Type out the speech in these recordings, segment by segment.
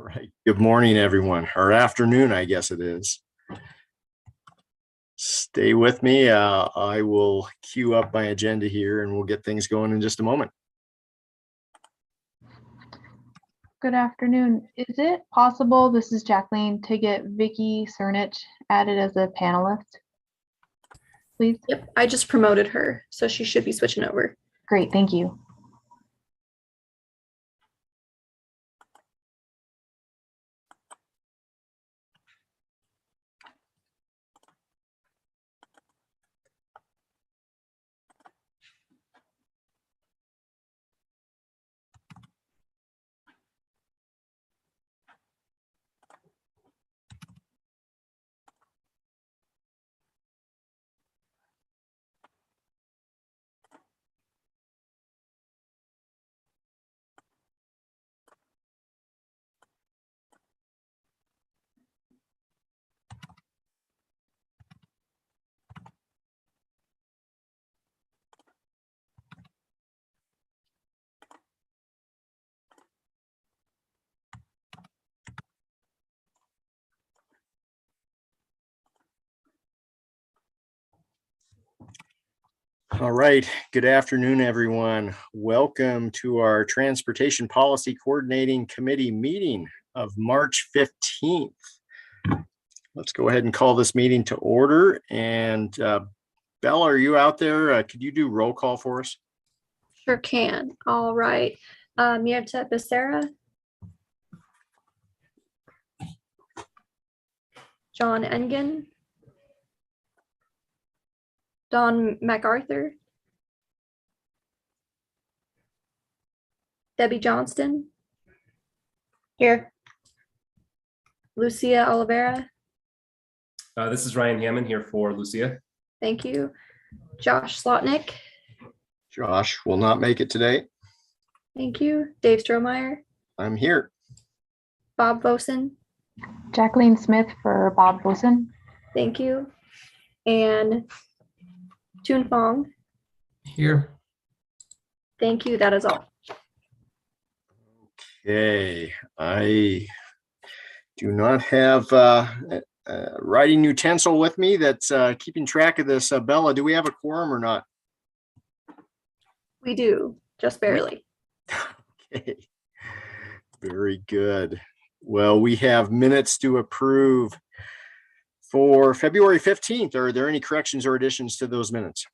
Right. Good morning, everyone, or afternoon, I guess it is. Stay with me. I will queue up my agenda here and we'll get things going in just a moment. Good afternoon. Is it possible, this is Jacqueline, to get Vicky Cernich added as a panelist, please? Yep, I just promoted her, so she should be switching over. Great, thank you. All right. Good afternoon, everyone. Welcome to our Transportation Policy Coordinating Committee meeting of March 15th. Let's go ahead and call this meeting to order. And Bella, are you out there? Could you do roll call for us? Sure can. All right. Mirta Becerra. John Engen. Don MacArthur. Debbie Johnston. Here. Lucia Oliveira. This is Ryan Hammond here for Lucia. Thank you. Josh Slotnick. Josh will not make it today. Thank you. Dave Strohmeyer. I'm here. Bob Vosen. Jacqueline Smith for Bob Boson. Thank you. And Toon Fong. Here. Thank you. That is all. Okay. I do not have writing utensil with me that's keeping track of this. Bella, do we have a quorum or not? We do, just barely. Okay. Very good. Well, we have minutes to approve for February 15th. Are there any corrections or additions to those minutes?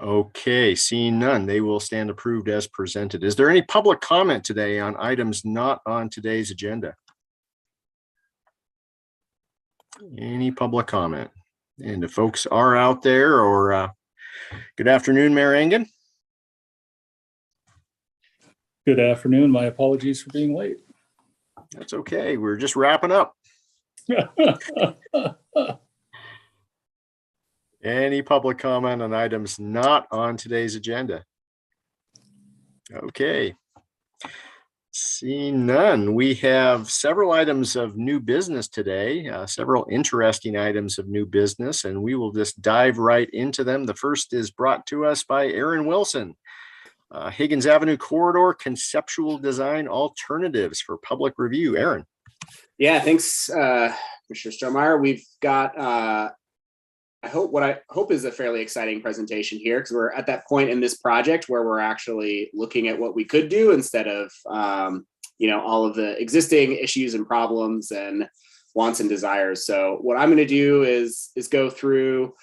Okay, seeing none, they will stand approved as presented. Is there any public comment today on items not on today's agenda? Any public comment? And if folks are out there, or good afternoon, Mayor Engen. Good afternoon. My apologies for being late. That's okay. We're just wrapping up. Any public comment on items not on today's agenda? Okay. Seeing none, we have several items of new business today, several interesting items of new business, and we will just dive right into them. The first is brought to us by Aaron Wilson. Higgins Avenue Corridor Conceptual Design Alternatives for public review. Aaron. Yeah, thanks, Commissioner Strohmeyer. We've got, what I hope is a fairly exciting presentation here, because we're at that point in this project where we're actually looking at what we could do instead of, all of the existing issues and problems and wants and desires. So what I'm going to do is go through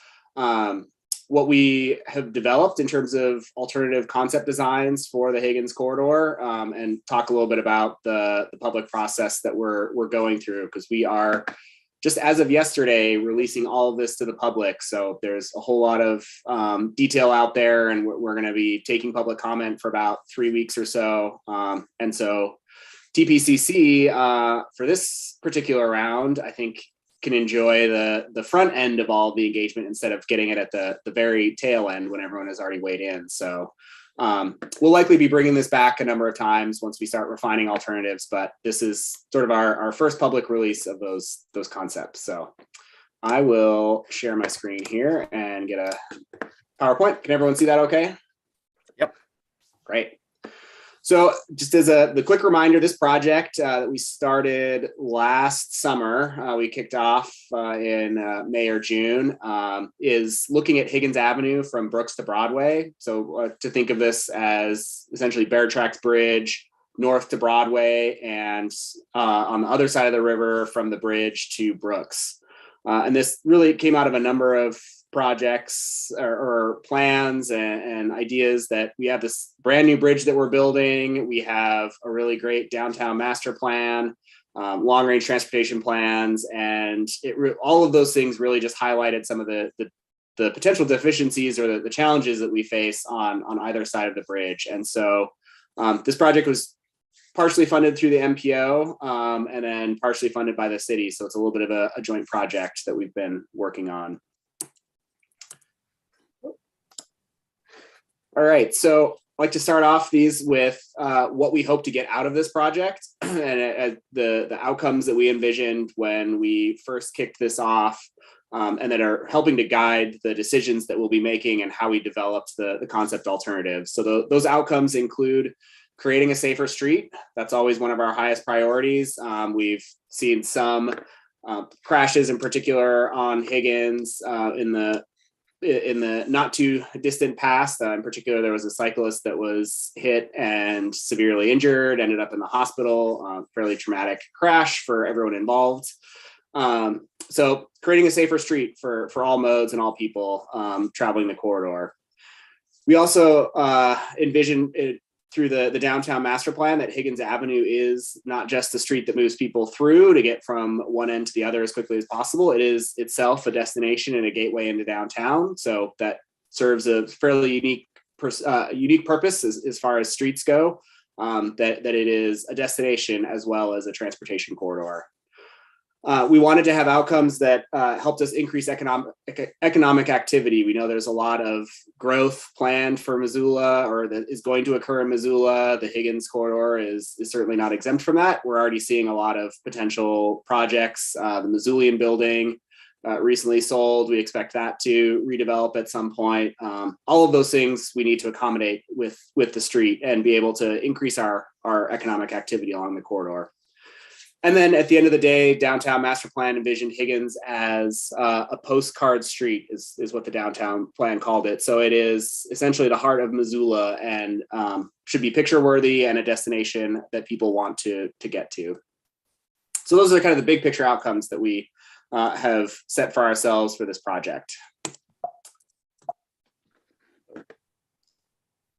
what we have developed in terms of alternative concept designs for the Higgins corridor, and talk a little bit about the public process that we're going through, because we are just as of yesterday releasing all of this to the public. So there's a whole lot of detail out there, and we're going to be taking public comment for about 3 weeks or so. And so TPCC for this particular round, I think, can enjoy the front end of all the engagement instead of getting it at the very tail end when everyone has already weighed in. So we'll likely be bringing this back a number of times once we start refining alternatives, but this is sort of our first public release of those concepts. So I will share my screen here and get a PowerPoint. Can everyone see that okay? Yep. Great. So just as the quick reminder, this project that we started last summer, we kicked off in May or June, is looking at Higgins Avenue from Brooks to Broadway. So to think of this as essentially Bear Tracks Bridge north to Broadway, and on the other side of the river from the bridge to Brooks. And this really came out of a number of projects or plans and ideas that we have this brand new bridge that we're building. We have a really great downtown master plan, long range transportation plans, and all of those things really just highlighted some of the potential deficiencies or the challenges that we face on either side of the bridge. And so this project was partially funded through the MPO and then partially funded by the city. So it's a little bit of a joint project that we've been working on. All right, so I'd like to start off these with what we hope to get out of this project and the outcomes that we envisioned when we first kicked this off, and that are helping to guide the decisions that we'll be making and how we developed the concept alternatives. So those outcomes include creating a safer street. That's always one of our highest priorities. We've seen some crashes in particular on Higgins in the not too distant past. In particular, there was a cyclist that was hit and severely injured, ended up in the hospital, fairly traumatic crash for everyone involved. So creating a safer street for all modes and all people traveling the corridor. We also envision it through the downtown master plan that Higgins Avenue is not just a street that moves people through to get from one end to the other as quickly as possible. It is itself a destination and a gateway into downtown. So that serves a fairly unique purpose as far as streets go, that it is a destination as well as a transportation corridor. We wanted to have outcomes that helped us increase economic activity. We know there's a lot of growth planned for Missoula, or that is going to occur in Missoula. The Higgins corridor is certainly not exempt from that. We're already seeing a lot of potential projects. The Missoulian building recently sold. We expect that to redevelop at some point. All of those things we need to accommodate with the street and be able to increase our economic activity along the corridor. And then at the end of the day, downtown master plan envisioned Higgins as a postcard street is what the downtown plan called it. So it is essentially the heart of Missoula and should be picture worthy and a destination that people want to get to. So those are kind of the big picture outcomes that we have set for ourselves for this project.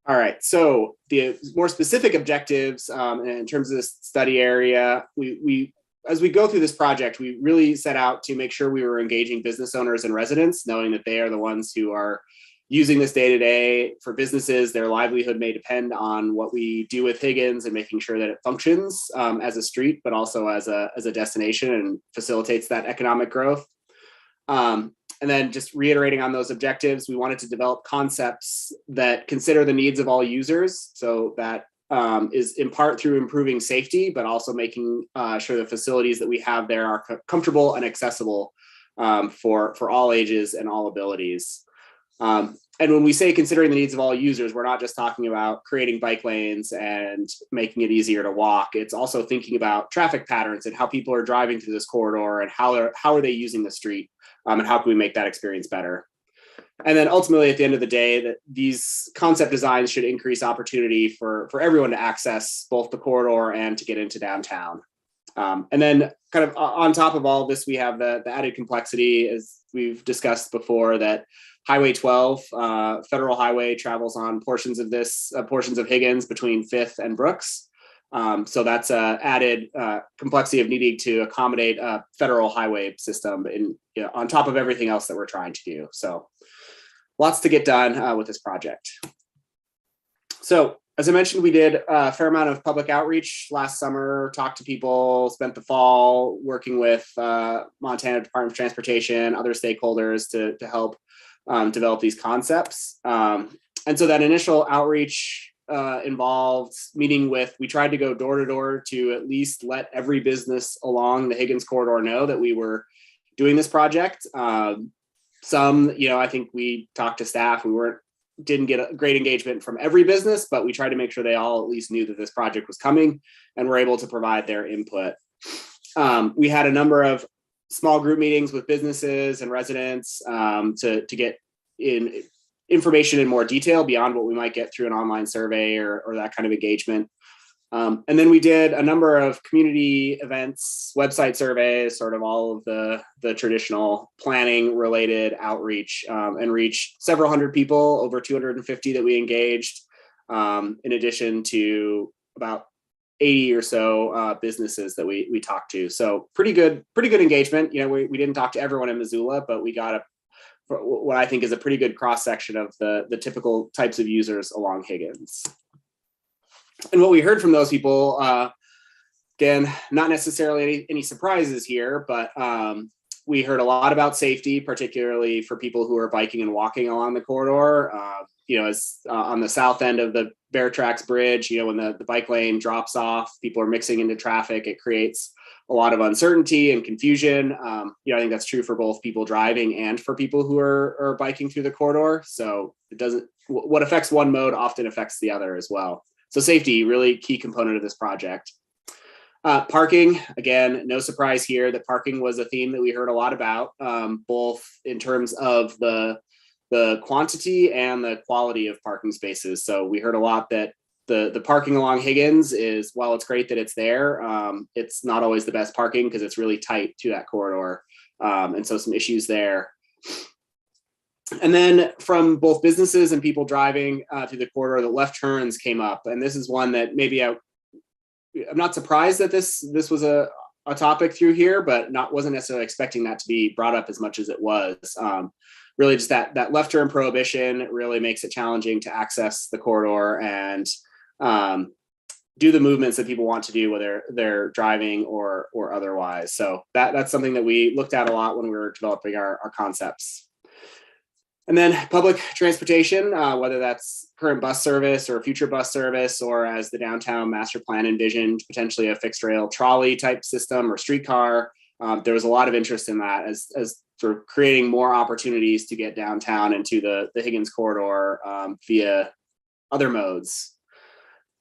All right, so the more specific objectives in terms of this study area, we as we go through this project, we really set out to make sure we were engaging business owners and residents, knowing that they are the ones who are using this day to day. For businesses, their livelihood may depend on what we do with Higgins and making sure that it functions as a street, but also as a destination and facilitates that economic growth. And then just reiterating on those objectives, we wanted to develop concepts that consider the needs of all users. So that is in part through improving safety, but also making sure the facilities that we have there are comfortable and accessible for all ages and all abilities. And when we say considering the needs of all users, we're not just talking about creating bike lanes and making it easier to walk. It's also thinking about traffic patterns and how people are driving through this corridor and how are they using the street, and how can we make that experience better. And then ultimately, at the end of the day, that these concept designs should increase opportunity for everyone to access both the corridor and to get into downtown. And then kind of on top of all of this, we have the added complexity, as we've discussed before, that Highway 12, federal highway, travels on portions of Higgins between 5th and Brooks. So that's added complexity of needing to accommodate a federal highway system on top of everything else that we're trying to do. So lots to get done with this project. So as I mentioned, we did a fair amount of public outreach last summer, talked to people, spent the fall working with Montana Department of Transportation, other stakeholders to help develop these concepts. And so that initial outreach involved meeting we tried to go door to door to at least let every business along the Higgins corridor know that we were doing this project. Some, I think we talked to staff, we weren't didn't get a great engagement from every business, but we tried to make sure they all at least knew that this project was coming and were able to provide their input. We had a number of small group meetings with businesses and residents to get in information in more detail beyond what we might get through an online survey or that kind of engagement. And then we did a number of community events, website surveys, sort of all of the traditional planning related outreach, and reached several hundred people, over 250 that we engaged, in addition to about 80 or so businesses that we talked to. So pretty good engagement. You know, we didn't talk to everyone in Missoula, but we got what I think is a pretty good cross section of the typical types of users along Higgins. And what we heard from those people, again, not necessarily any surprises here, but we heard a lot about safety, particularly for people who are biking and walking along the corridor. You know, as on the south end of the Bear Tracks Bridge, you know, when the bike lane drops off, people are mixing into traffic. It creates a lot of uncertainty and confusion. You know, I think that's true for both people driving and for people who are biking through the corridor. So it doesn't, what affects one mode often affects the other as well. So safety, really key component of this project. Parking, again, no surprise here that parking was a theme that we heard a lot about, both in terms of the quantity and the quality of parking spaces. So we heard a lot that the parking along Higgins is, while it's great that it's there, it's not always the best parking because it's really tight to that corridor. And so some issues there. And then from both businesses and people driving through the corridor, the left turns came up. And this is one that maybe I'm not surprised that this was a topic through here, but wasn't necessarily expecting that to be brought up as much as it was. Really just that left turn prohibition really makes it challenging to access the corridor and do the movements that people want to do, whether they're driving or otherwise. So that's something that we looked at a lot when we were developing our concepts. And then public transportation, whether that's current bus service or future bus service, or as the downtown master plan envisioned, potentially a fixed rail trolley type system or streetcar. There was a lot of interest in that as sort of creating more opportunities to get downtown into the Higgins corridor via other modes.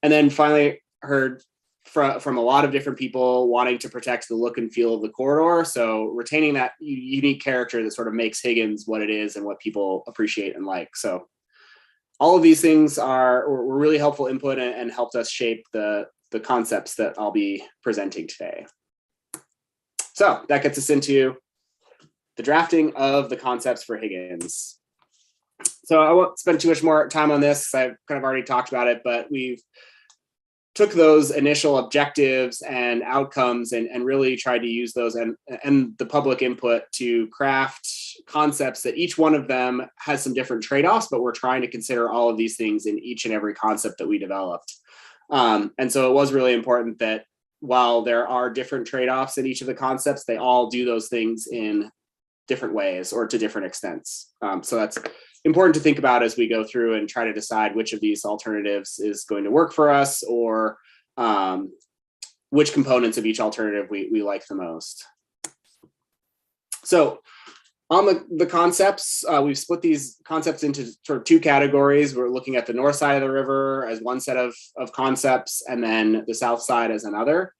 And then finally heard from a lot of different people wanting to protect the look and feel of the corridor. So retaining that unique character that sort of makes Higgins what it is and what people appreciate and like. So all of these things were really helpful input and helped us shape the concepts that I'll be presenting today. So that gets us into the drafting of the concepts for Higgins. So I won't spend too much more time on this. I've kind of already talked about it, but we've took those initial objectives and outcomes and really tried to use those and the public input to craft concepts that each one of them has some different trade-offs, but we're trying to consider all of these things in each and every concept that we developed. And so it was really important that while there are different trade-offs in each of the concepts, they all do those things in different ways or to different extents. So that's important to think about as we go through and try to decide which of these alternatives is going to work for us, or which components of each alternative we like the most. So on the concepts, we've split these concepts into sort of two categories. We're looking at the north side of the river as one set of concepts, and then the south side as another.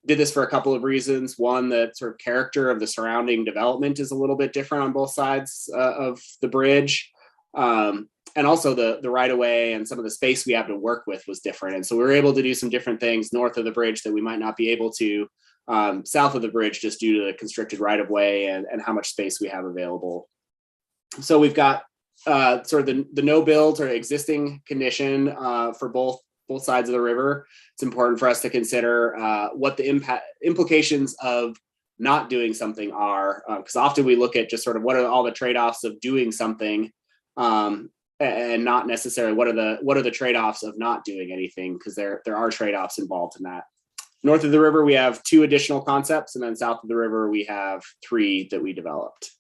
Did this for a couple of reasons. One, the sort of character of the surrounding development is a little bit different on both sides of the bridge. And also the right of way and some of the space we have to work with was different. And so we were able to do some different things north of the bridge that we might not be able to south of the bridge, just due to the constricted right of way and how much space we have available. So we've got sort of the no build or existing condition for both sides of the river. It's important for us to consider what the implications of not doing something are, because often we look at just sort of what are all the trade-offs of doing something, and not necessarily what are the trade-offs of not doing anything, because there are trade-offs involved in that. North of the river, we have 2 additional concepts, and then south of the river, we have 3 that we developed.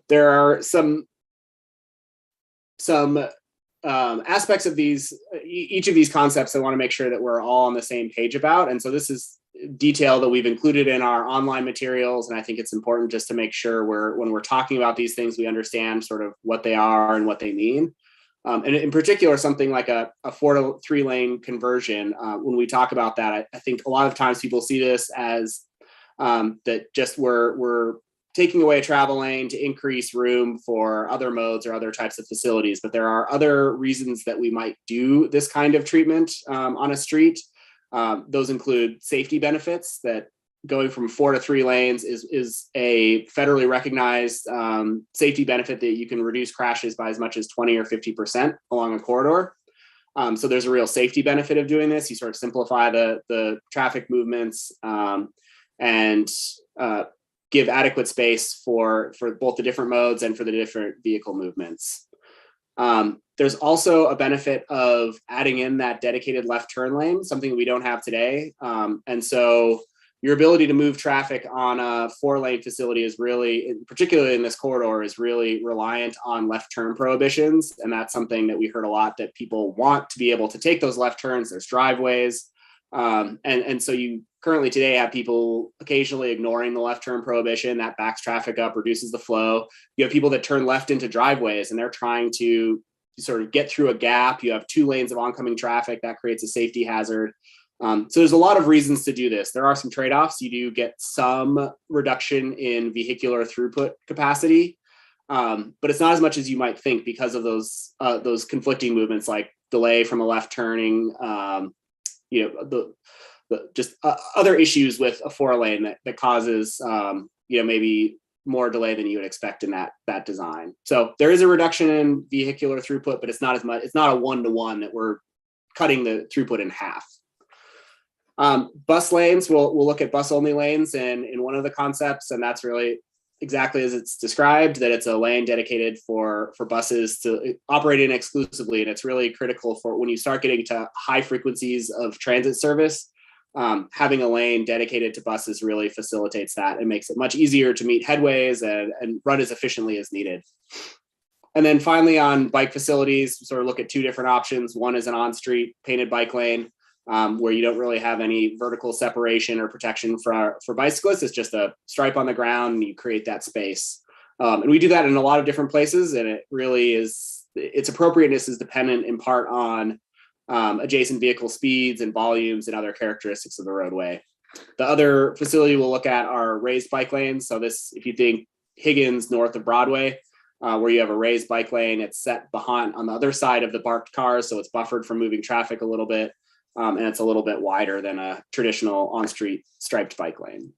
There are some aspects of each of these concepts I want to make sure that we're all on the same page about. And so this is detail that we've included in our online materials. And I think it's important just to make sure when we're talking about these things, we understand sort of what they are and what they mean. And in particular, something like a 4 to 3 lane conversion, when we talk about that, I think a lot of times people see this as that just we're taking away a travel lane to increase room for other modes or other types of facilities. But there are other reasons that we might do this kind of treatment on a street. Those include safety benefits, that going from 4 to 3 lanes is a federally recognized safety benefit that you can reduce crashes by as much as 20 or 50% along a corridor. So there's a real safety benefit of doing this. You sort of simplify the traffic movements and give adequate space for both the different modes and for the different vehicle movements. There's also a benefit of adding in that dedicated left turn lane, something that we don't have today. And so your ability to move traffic on a 4-lane facility is really, particularly in this corridor, is really reliant on left turn prohibitions. And that's something that we heard a lot, that people want to be able to take those left turns. There's driveways. And so you currently today have people occasionally ignoring the left turn prohibition. That backs traffic up, reduces the flow. You have people that turn left into driveways and they're trying to sort of get through a gap. You have 2 lanes of oncoming traffic. That creates a safety hazard. So there's a lot of reasons to do this. There are some trade-offs. You do get some reduction in vehicular throughput capacity, but it's not as much as you might think because of those conflicting movements, like delay from a left turning, just other issues with a 4-lane that causes maybe more delay than you would expect in that design. So there is a reduction in vehicular throughput, but it's not as much. It's not a 1-to-1 that we're cutting the throughput in half. Bus lanes, we'll look at bus only lanes in one of the concepts, and that's really exactly as it's described, that it's a lane dedicated for buses to operate in exclusively. And it's really critical for when you start getting to high frequencies of transit service, having a lane dedicated to buses really facilitates that and makes it much easier to meet headways and run as efficiently as needed. And then finally, on bike facilities, we sort of look at 2 different options. One is an on-street painted bike lane, where you don't really have any vertical separation or protection for bicyclists. It's just a stripe on the ground and you create that space. And we do that in a lot of different places, and it really is, its appropriateness is dependent in part on adjacent vehicle speeds and volumes and other characteristics of the roadway. The other facility we'll look at are raised bike lanes. So this, if you think Higgins north of Broadway, where you have a raised bike lane, it's set behind on the other side of the parked cars, so it's buffered from moving traffic a little bit. And it's a little bit wider than a traditional on-street striped bike lane.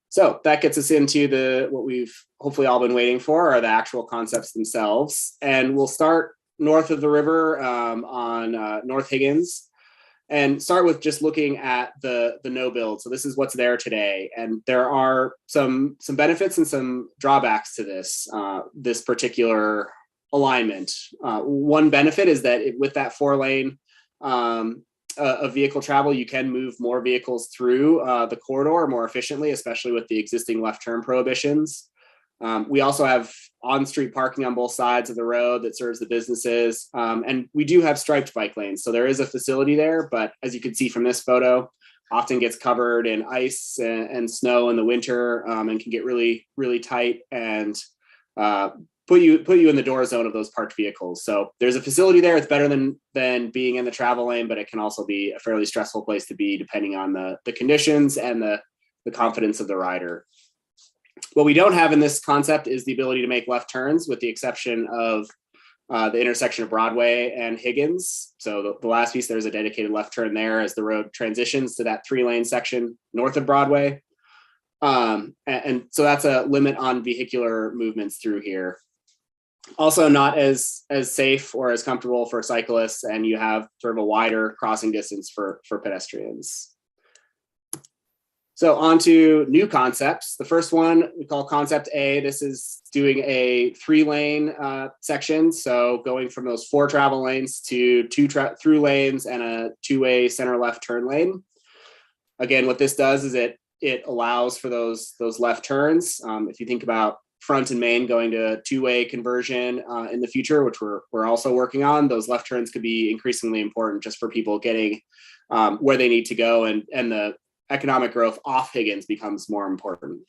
So that gets us into what we've hopefully all been waiting for, are the actual concepts themselves. And we'll start north of the river on North Higgins, and start with just looking at the no build. So this is what's there today. And there are some benefits and some drawbacks to this particular alignment. One benefit is that with that 4-lane of vehicle travel, you can move more vehicles through the corridor more efficiently, especially with the existing left turn prohibitions. We also have on-street parking on both sides of the road that serves the businesses. And we do have striped bike lanes. So there is a facility there, but as you can see from this photo, often gets covered in ice and snow in the winter, and can get really, really tight and put you in the door zone of those parked vehicles. So there's a facility there. It's better than being in the travel lane, but it can also be a fairly stressful place to be depending on the conditions and the confidence of the rider. What we don't have in this concept is the ability to make left turns, with the exception of the intersection of Broadway and Higgins. So the last piece, there's a dedicated left turn there as the road transitions to that 3-lane section north of Broadway. And so that's a limit on vehicular movements through here. Also not as safe or as comfortable for cyclists, and you have sort of a wider crossing distance for pedestrians. So on to new concepts. The first one we call Concept A. This is doing a 3-lane section. So going from those 4 travel lanes to 2 through lanes and a 2-way center left turn lane. Again, what this does is it allows for those left turns. If you think about front and main going to a 2-way conversion in the future, which we're also working on, those left turns could be increasingly important just for people getting where they need to go, and the economic growth off Higgins becomes more important.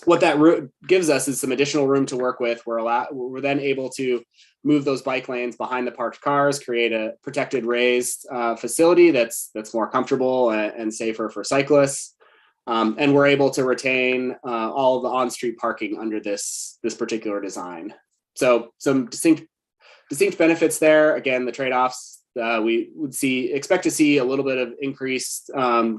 What that route gives us is some additional room to work with. We're then able to move those bike lanes behind the parked cars, create a protected raised facility that's more comfortable and safer for cyclists. And we're able to retain all of the on-street parking under this particular design. So some distinct benefits there. Again, the trade-offs, we would expect to see a little bit of increased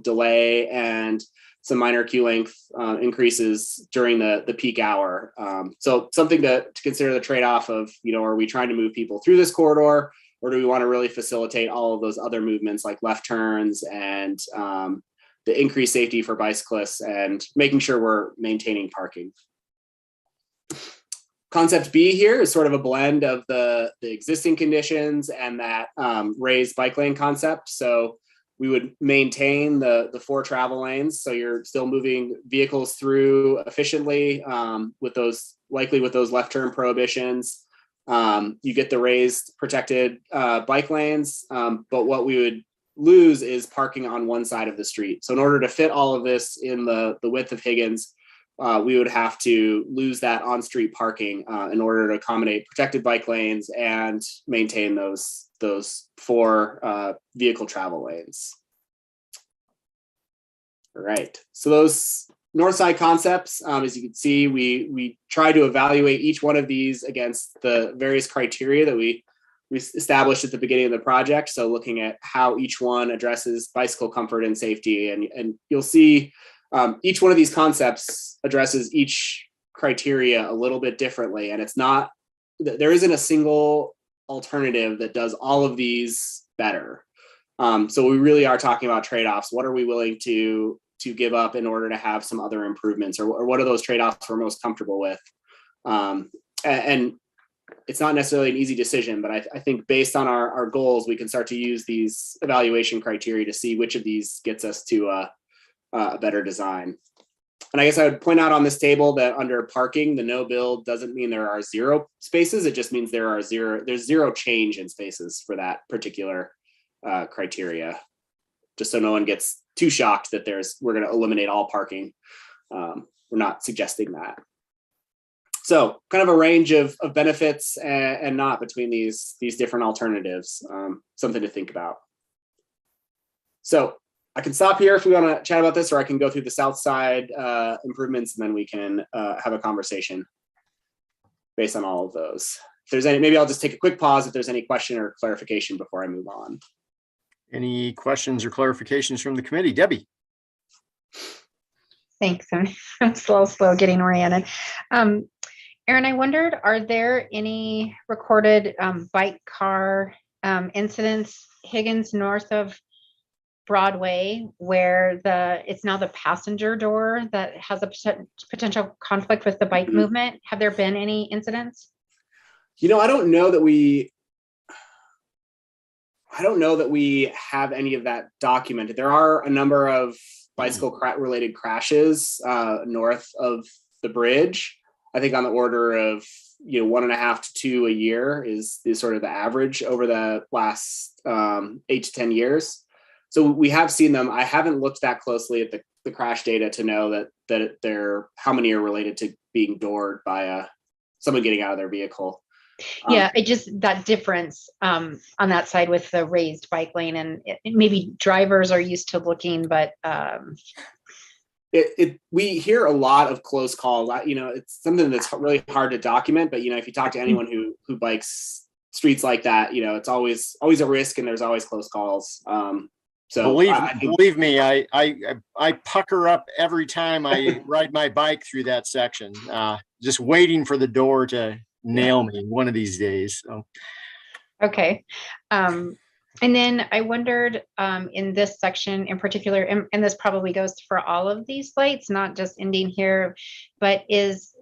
delay and some minor queue length increases during the peak hour. So something to consider the trade-off of, are we trying to move people through this corridor, or do we want to really facilitate all of those other movements like left turns and the increased safety for bicyclists and making sure we're maintaining parking. Concept B here is sort of a blend of the existing conditions and that raised bike lane concept. So we would maintain the 4 travel lanes. So you're still moving vehicles through efficiently with those left turn prohibitions. You get the raised protected bike lanes, but what we would lose is parking on one side of the street. So in order to fit all of this in the width of Higgins, we would have to lose that on-street parking in order to accommodate protected bike lanes and maintain those 4 vehicle travel lanes. All right, so those north side concepts, as you can see, we try to evaluate each one of these against the various criteria that we established at the beginning of the project. So looking at how each one addresses bicycle comfort and safety, and you'll see each one of these concepts addresses each criteria a little bit differently. And there isn't a single alternative that does all of these better. So we really are talking about trade-offs. What are we willing to give up in order to have some other improvements, or what are those trade-offs we're most comfortable with? And it's not necessarily an easy decision, but I think based on our goals, we can start to use these evaluation criteria to see which of these gets us to a better design. And I guess I would point out on this table that under parking, the no build doesn't mean there are 0 spaces. It just means there's 0 change in spaces for that particular criteria, just so no one gets too shocked that we're going to eliminate all parking. We're not suggesting that. So kind of a range of benefits and not between these different alternatives, something to think about. So I can stop here if we want to chat about this, or I can go through the south side improvements, and then we can have a conversation based on all of those. If there's any, maybe I'll just take a quick pause if there's any question or clarification before I move on. Any questions or clarifications from the committee? Debbie? Thanks. I'm slow getting oriented. Aaron, I wondered, are there any recorded bike car incidents Higgins north of Broadway where it's now the passenger door that has a potential conflict with the bike movement? Have there been any incidents? I don't know that we have any of that documented. There are a number of bicycle related crashes north of the bridge. I think on the order of 1.5 to 2 a year is sort of the average over the last 8 to 10 years. So we have seen them. I haven't looked that closely at the crash data to know that they're how many are related to being doored by someone getting out of their vehicle. Yeah, that difference on that side with the raised bike lane, and maybe drivers are used to looking, but we hear a lot of close calls. It's something that's really hard to document, but if you talk to anyone who bikes streets like that, it's always a risk, and there's always close calls. So believe me, I pucker up every time I ride my bike through that section, just waiting for the door to nail me one of these days. So. Okay. And then I wondered in this section in particular, and this probably goes for all of these lights, not just ending here, but is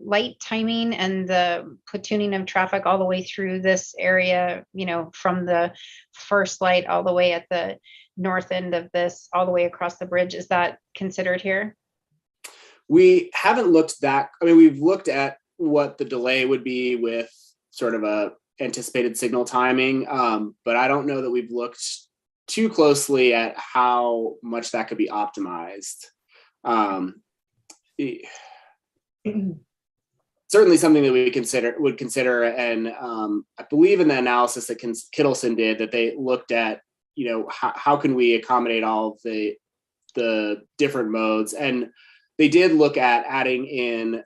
light timing and the platooning of traffic all the way through this area, from the first light all the way at the north end of this, all the way across the bridge. Is that considered here? We haven't looked we've looked at what the delay would be with sort of a anticipated signal timing, but I don't know that we've looked too closely at how much that could be optimized. Certainly something that we would consider, and I believe in the analysis that Kittleson did, that they looked at, how can we accommodate all of the different modes, and they did look at adding in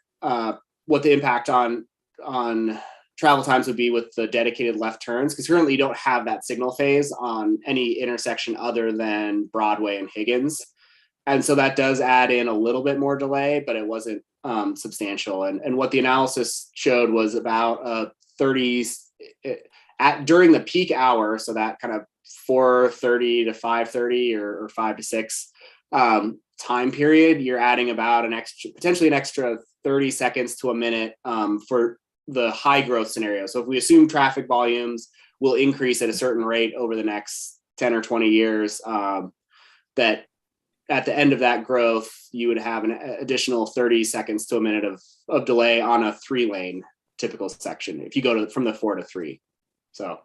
what the impact on travel times would be with the dedicated left turns, because currently you don't have that signal phase on any intersection other than Broadway and Higgins. And so that does add in a little bit more delay, but it wasn't substantial. And what the analysis showed was about 30 during the peak hour, so that kind of 4:30 to 5:30 or 5 to 6 time period, you're adding about potentially an extra 30 seconds to a minute for the high growth scenario. So if we assume traffic volumes will increase at a certain rate over the next 10 or 20 years, that at the end of that growth, you would have an additional 30 seconds to a minute of delay on a 3-lane typical section if you go from the 4 to 3. So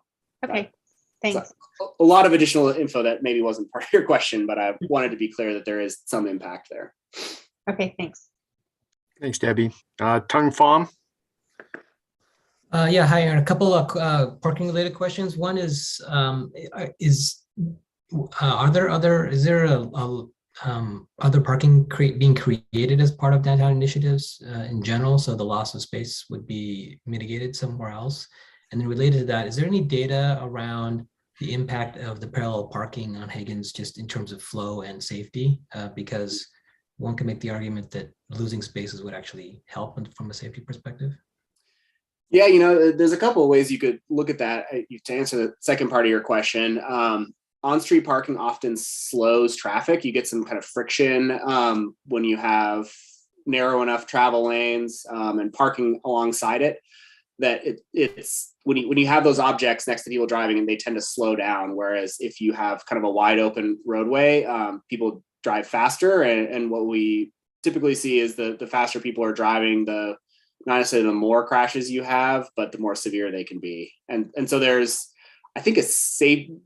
Okay, thanks. so a lot of additional info that maybe wasn't part of your question, but I wanted to be clear that there is some impact there. Okay, thanks. Thanks, Debbie. Tung Pham? Yeah, hi, Aaron. A couple of parking related questions. One is there other parking being created as part of downtown initiatives in general, so the loss of space would be mitigated somewhere else? And then related to that, is there any data around the impact of the parallel parking on Higgins just in terms of flow and safety? Because one can make the argument that losing spaces would actually help from a safety perspective. Yeah, there's a couple of ways you could look at that. To answer the second part of your question, on-street parking often slows traffic. You get some kind of friction when you have narrow enough travel lanes and parking alongside it, that it's when you have those objects next to people driving, and they tend to slow down. Whereas if you have kind of a wide open roadway, people drive faster. And what we typically see is the faster people are driving, not necessarily the more crashes you have, but the more severe they can be. And so there's, I think,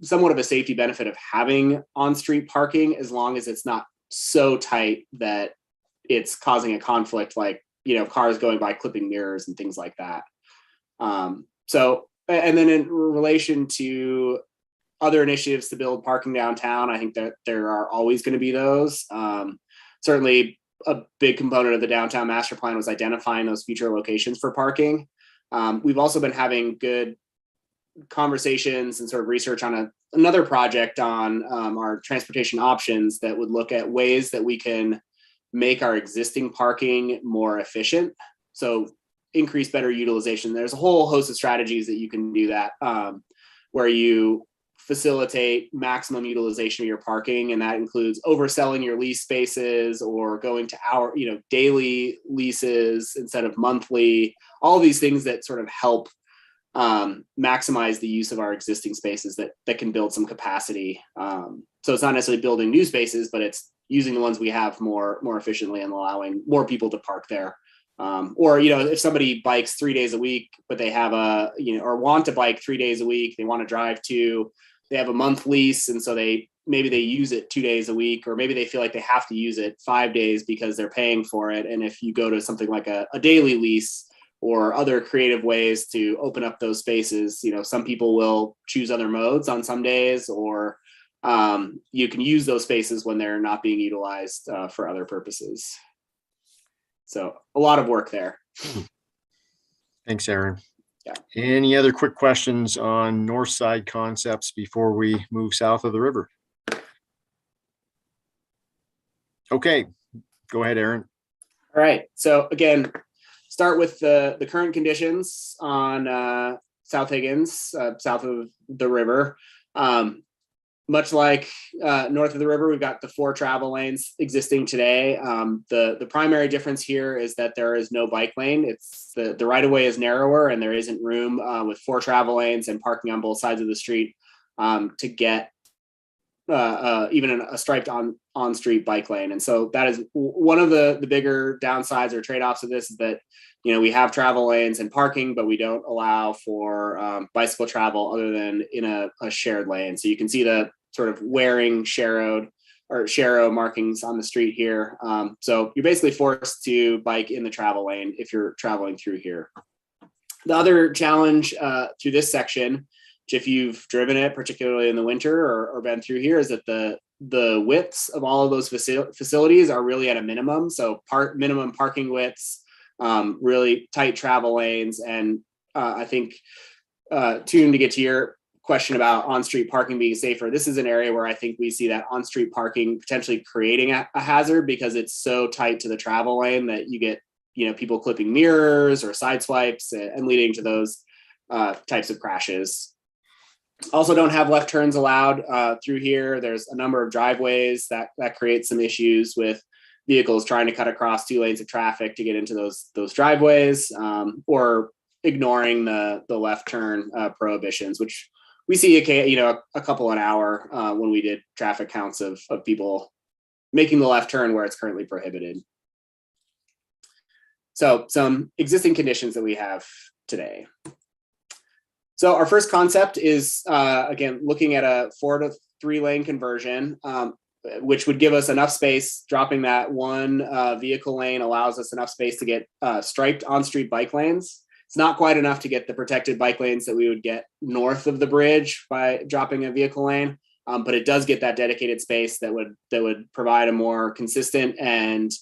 somewhat of a safety benefit of having on-street parking, as long as it's not so tight that it's causing a conflict, like, cars going by clipping mirrors and things like that. So, and then in relation to other initiatives to build parking downtown, I think that there are always going to be those. Certainly, a big component of the downtown master plan was identifying those future locations for parking. We've also been having good conversations and sort of research on another project on our transportation options that would look at ways that we can make our existing parking more efficient. So increase better utilization. There's a whole host of strategies that you can do that, where you facilitate maximum utilization of your parking, and that includes overselling your lease spaces or going to daily leases instead of monthly. All these things that sort of help maximize the use of our existing spaces that can build some capacity. So it's not necessarily building new spaces, but it's using the ones we have more efficiently and allowing more people to park there. Or if somebody bikes 3 days a week, but they have or want to bike 3 days a week, they want to drive they have a month lease, and so maybe they use it 2 days a week, or maybe they feel like they have to use it 5 days because they're paying for it. And if you go to something like a daily lease or other creative ways to open up those spaces, some people will choose other modes on some days, or you can use those spaces when they're not being utilized for other purposes. So a lot of work there. Thanks, Aaron. Yeah. Any other quick questions on north side concepts before we move south of the river? Okay, go ahead, Aaron. All right. So again, start with the current conditions on South Higgins, south of the river. Much like north of the river, we've got the 4 travel lanes existing today. The primary difference here is that there is no bike lane. It's the right of way is narrower, and there isn't room with 4 travel lanes and parking on both sides of the street to get even a striped on-street bike lane. And so that is one of the bigger downsides or trade-offs of this, is that we have travel lanes and parking, but we don't allow for bicycle travel other than in a shared lane. So you can see the sort of wearing sharrow markings on the street here. So you're basically forced to bike in the travel lane if you're traveling through here. The other challenge through this section, which if you've driven it, particularly in the winter or been through here, is that the widths of all of those facilities are really at a minimum. So minimum parking widths, really tight travel lanes. And I think, Toon, to get to your question about on-street parking being safer, this is an area where I think we see that on-street parking potentially creating a hazard because it's so tight to the travel lane that you get, people clipping mirrors or side swipes and leading to those types of crashes. Also don't have left turns allowed through here. There's a number of driveways that creates some issues with vehicles trying to cut across 2 lanes of traffic to get into those driveways, or ignoring the left turn prohibitions, which we see a couple an hour when we did traffic counts of people making the left turn where it's currently prohibited. So some existing conditions that we have today. So our first concept is, again, looking at a 4 to 3 lane conversion, which would give us enough space. Dropping that one vehicle lane allows us enough space to get striped on-street bike lanes. It's not quite enough to get the protected bike lanes that we would get north of the bridge by dropping a vehicle lane, but it does get that dedicated space that would provide a more consistent and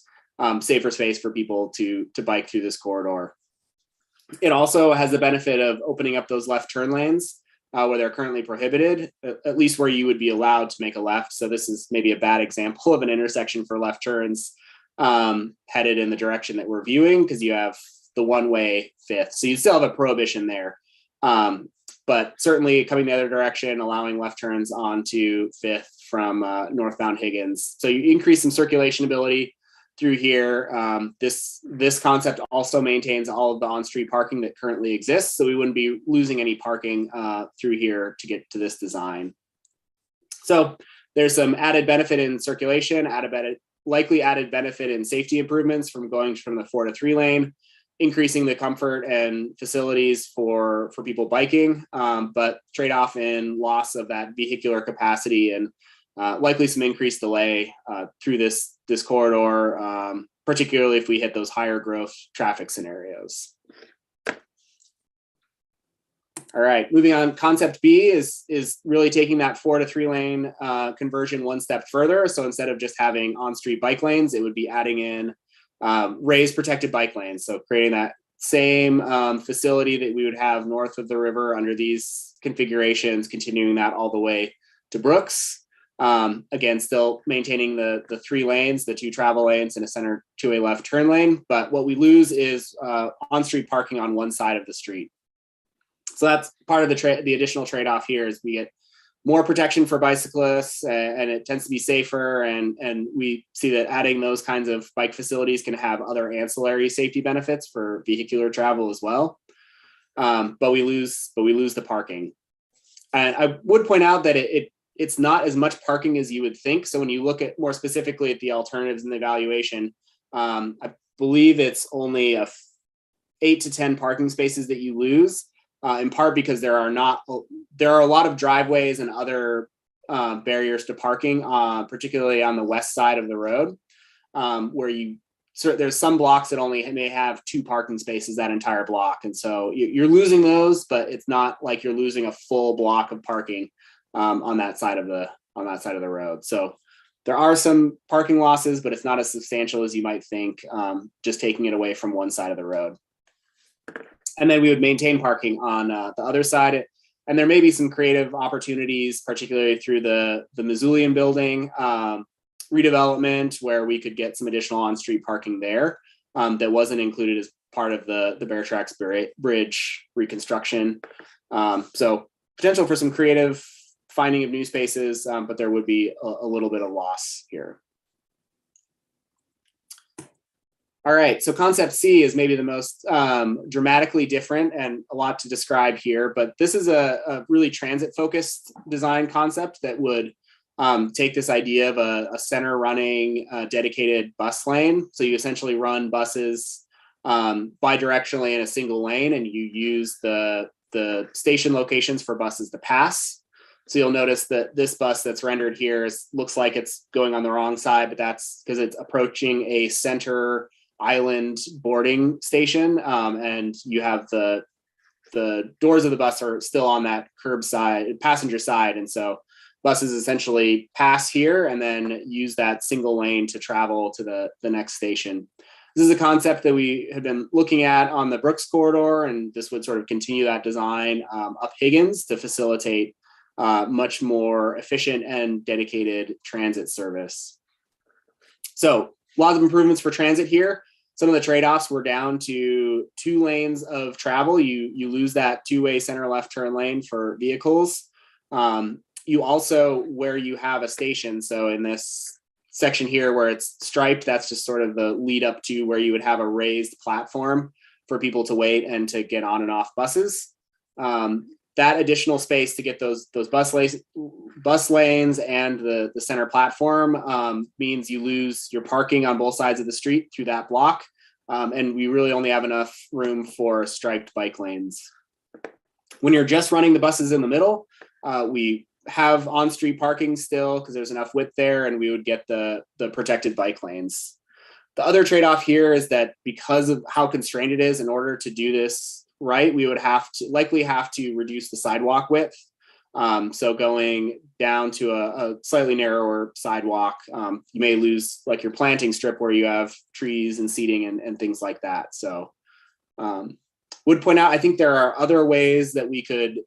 safer space for people to bike through this corridor. It also has the benefit of opening up those left turn lanes where they're currently prohibited, at least where you would be allowed to make a left. So this is maybe a bad example of an intersection for left turns headed in the direction that we're viewing, because you have the one-way fifth. So you still have a prohibition there. But certainly coming the other direction, allowing left turns onto Fifth from northbound Higgins. So you increase some circulation ability through here. This concept also maintains all of the on-street parking that currently exists, so we wouldn't be losing any parking through here to get to this design. So there's some added benefit in circulation, likely added benefit in safety improvements from going from the 4 to 3 lane, increasing the comfort and facilities for people biking, but trade-off in loss of that vehicular capacity and likely some increased delay through this corridor, particularly if we hit those higher growth traffic scenarios. All right, moving on. Concept B is really taking that 4 to 3 lane conversion one step further. So instead of just having on-street bike lanes, it would be adding in raised protected bike lanes. So creating that same facility that we would have north of the river under these configurations, continuing that all the way to Brooks. Again, still maintaining the 3 lanes, the 2 travel lanes and a center 2-way left turn lane. But what we lose is on-street parking on one side of the street. So that's part of the additional trade-off here is we get more protection for bicyclists and it tends to be safer. And we see that adding those kinds of bike facilities can have other ancillary safety benefits for vehicular travel as well. But we lose the parking. And I would point out that it's not as much parking as you would think. So when you look at more specifically at the alternatives in the evaluation, I believe it's only 8 to 10 parking spaces that you lose, in part because there are a lot of driveways and other barriers to parking, particularly on the west side of the road, where there's some blocks that only may have 2 parking spaces that entire block. And so you're losing those, but it's not like you're losing a full block of parking on that side of the road. So there are some parking losses, but it's not as substantial as you might think, just taking it away from one side of the road. And then we would maintain parking on the other side. And there may be some creative opportunities, particularly through the Missoulian building redevelopment, where we could get some additional on-street parking there that wasn't included as part of the Bear Tracks Bridge reconstruction. So potential for some creative finding of new spaces, but there would be a little bit of loss here. All right, so concept C is maybe the most dramatically different and a lot to describe here, but this is a really transit-focused design concept that would take this idea of a center running dedicated bus lane. So you essentially run buses bidirectionally in a single lane, and you use the station locations for buses to pass. So you'll notice that this bus that's rendered here looks like it's going on the wrong side, but that's because it's approaching a center island boarding station, and you have the doors of the bus are still on that curbside passenger side, and so buses essentially pass here and then use that single lane to travel to the next station. This is a concept that we have been looking at on the Brooks corridor, and this would sort of continue that design up Higgins to facilitate much more efficient and dedicated transit service. So lots of improvements for transit here. Some of the trade-offs were down to 2 lanes of travel. You lose that 2-way center left turn lane for vehicles. You also, where you have a station, so in this section here where it's striped, that's just sort of the lead up to where you would have a raised platform for people to wait and to get on and off buses. That additional space to get those bus lanes and the center platform means you lose your parking on both sides of the street through that block. And we really only have enough room for striped bike lanes. When you're just running the buses in the middle, we have on-street parking still because there's enough width there, and we would get the protected bike lanes. The other trade-off here is that because of how constrained it is, in order to do this right, we would likely have to reduce the sidewalk width. So going down to a slightly narrower sidewalk, you may lose like your planting strip where you have trees and seating and things like that. So would point out, I think there are other ways that we could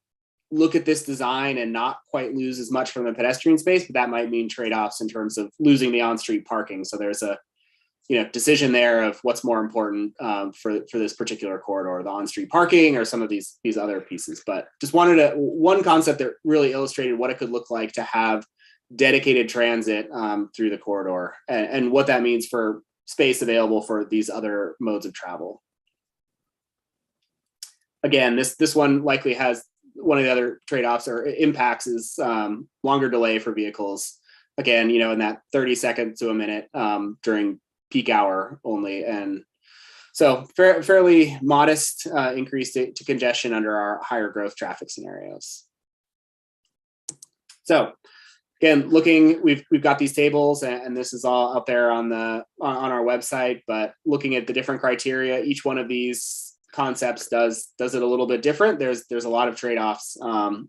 look at this design and not quite lose as much from the pedestrian space, but that might mean trade-offs in terms of losing the on-street parking. So there's a decision there of what's more important for this particular corridor, the on-street parking or some of these other pieces. But just wanted one concept that really illustrated what it could look like to have dedicated transit through the corridor and what that means for space available for these other modes of travel. Again, this one likely has one of the other trade-offs or impacts is longer delay for vehicles. Again, in that 30 seconds to a minute during peak hour only. And so fairly modest increase to congestion under our higher growth traffic scenarios. So again, we've got these tables and this is all out there on our website, but looking at the different criteria, each one of these concepts does it a little bit different. There's a lot of trade-offs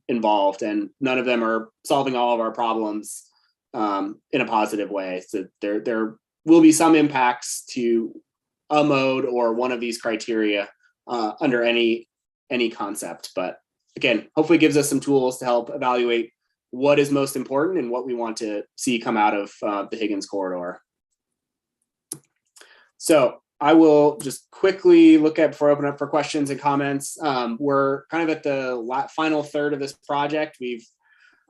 involved, and none of them are solving all of our problems in a positive way. So there will be some impacts to a mode or one of these criteria under any concept. But again, hopefully gives us some tools to help evaluate what is most important and what we want to see come out of the Higgins corridor. So I will just quickly look at before I open up for questions and comments. We're kind of at the final third of this project. We've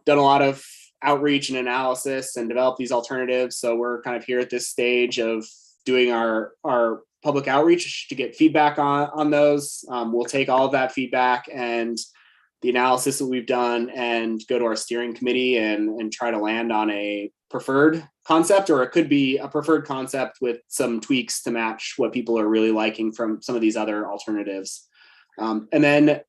done a lot of outreach and analysis and develop these alternatives. So we're kind of here at this stage of doing our public outreach to get feedback on those. We'll take all of that feedback and the analysis that we've done and go to our steering committee and try to land on a preferred concept, or it could be a preferred concept with some tweaks to match what people are really liking from some of these other alternatives. And then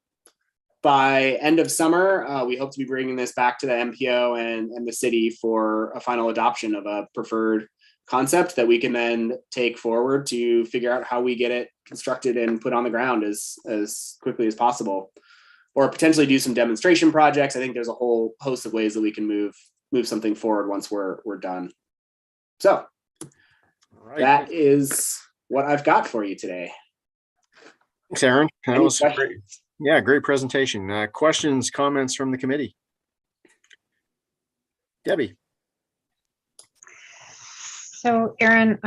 by end of summer, we hope to be bringing this back to the MPO and the city for a final adoption of a preferred concept that we can then take forward to figure out how we get it constructed and put on the ground as quickly as possible, or potentially do some demonstration projects. I think there's a whole host of ways that we can move something forward once we're done. So that is what I've got for you today. Thanks, Aaron. That Any was questions? great. Yeah, great presentation. Questions, comments from the committee? Debbie. So Aaron,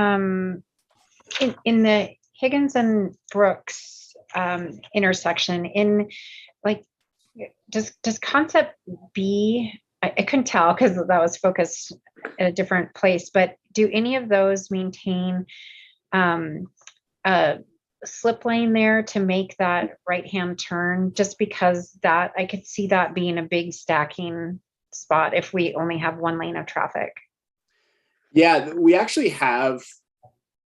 in the Higgins and Brooks intersection, does concept B, I couldn't tell because that was focused at a different place, but do any of those maintain a slip lane there to make that right-hand turn? Just because that I could see that being a big stacking spot if we only have one lane of traffic. Yeah, we actually have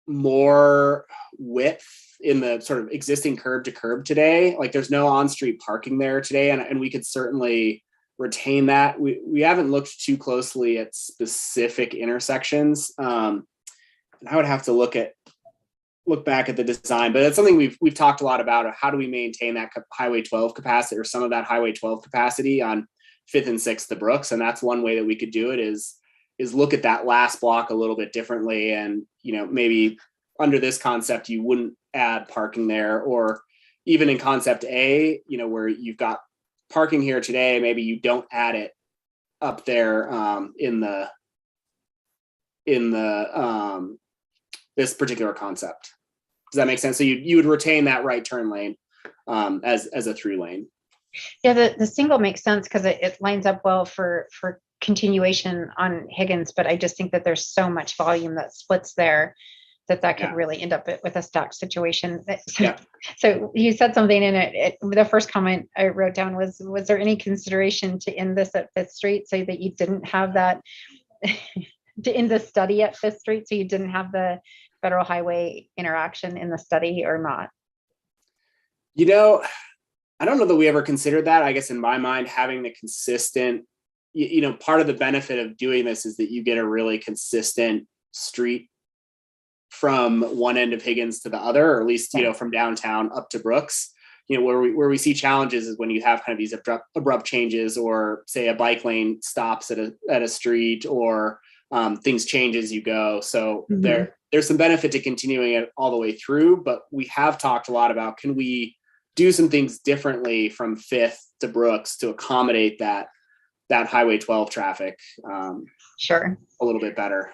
more width in the sort of existing curb to curb today. Like there's no on-street parking there today, and we could certainly retain that. We haven't looked too closely at specific intersections. And I would have to look back at the design, but it's something we've talked a lot about. How do we maintain that Highway 12 capacity, or some of that Highway 12 capacity on 5th and 6th to Brooks? And that's one way that we could do it is look at that last block a little bit differently. And, maybe under this concept, you wouldn't add parking there, or even in concept A, where you've got parking here today, maybe you don't add it up there in the this particular concept. Does that make sense? So you would retain that right turn lane as a through lane. Yeah, the single makes sense because it lines up well for continuation on Higgins, but I just think that there's so much volume that splits there that could really end up with a stacked situation. So you said something in it. The first comment I wrote down was there any consideration to end this at 5th Street so that you didn't have that to end the study at 5th Street, so you didn't have the federal highway interaction in the study, or not? I don't know that we ever considered that. I guess in my mind, having the consistent, part of the benefit of doing this is that you get a really consistent street from one end of Higgins to the other, or at least, from downtown up to Brooks. Where we see challenges is when you have kind of these abrupt changes, or say a bike lane stops at a street, or things change as you go. So there's some benefit to continuing it all the way through, but we have talked a lot about, can we do some things differently from 5th to Brooks to accommodate that Highway 12 traffic Sure. a little bit better.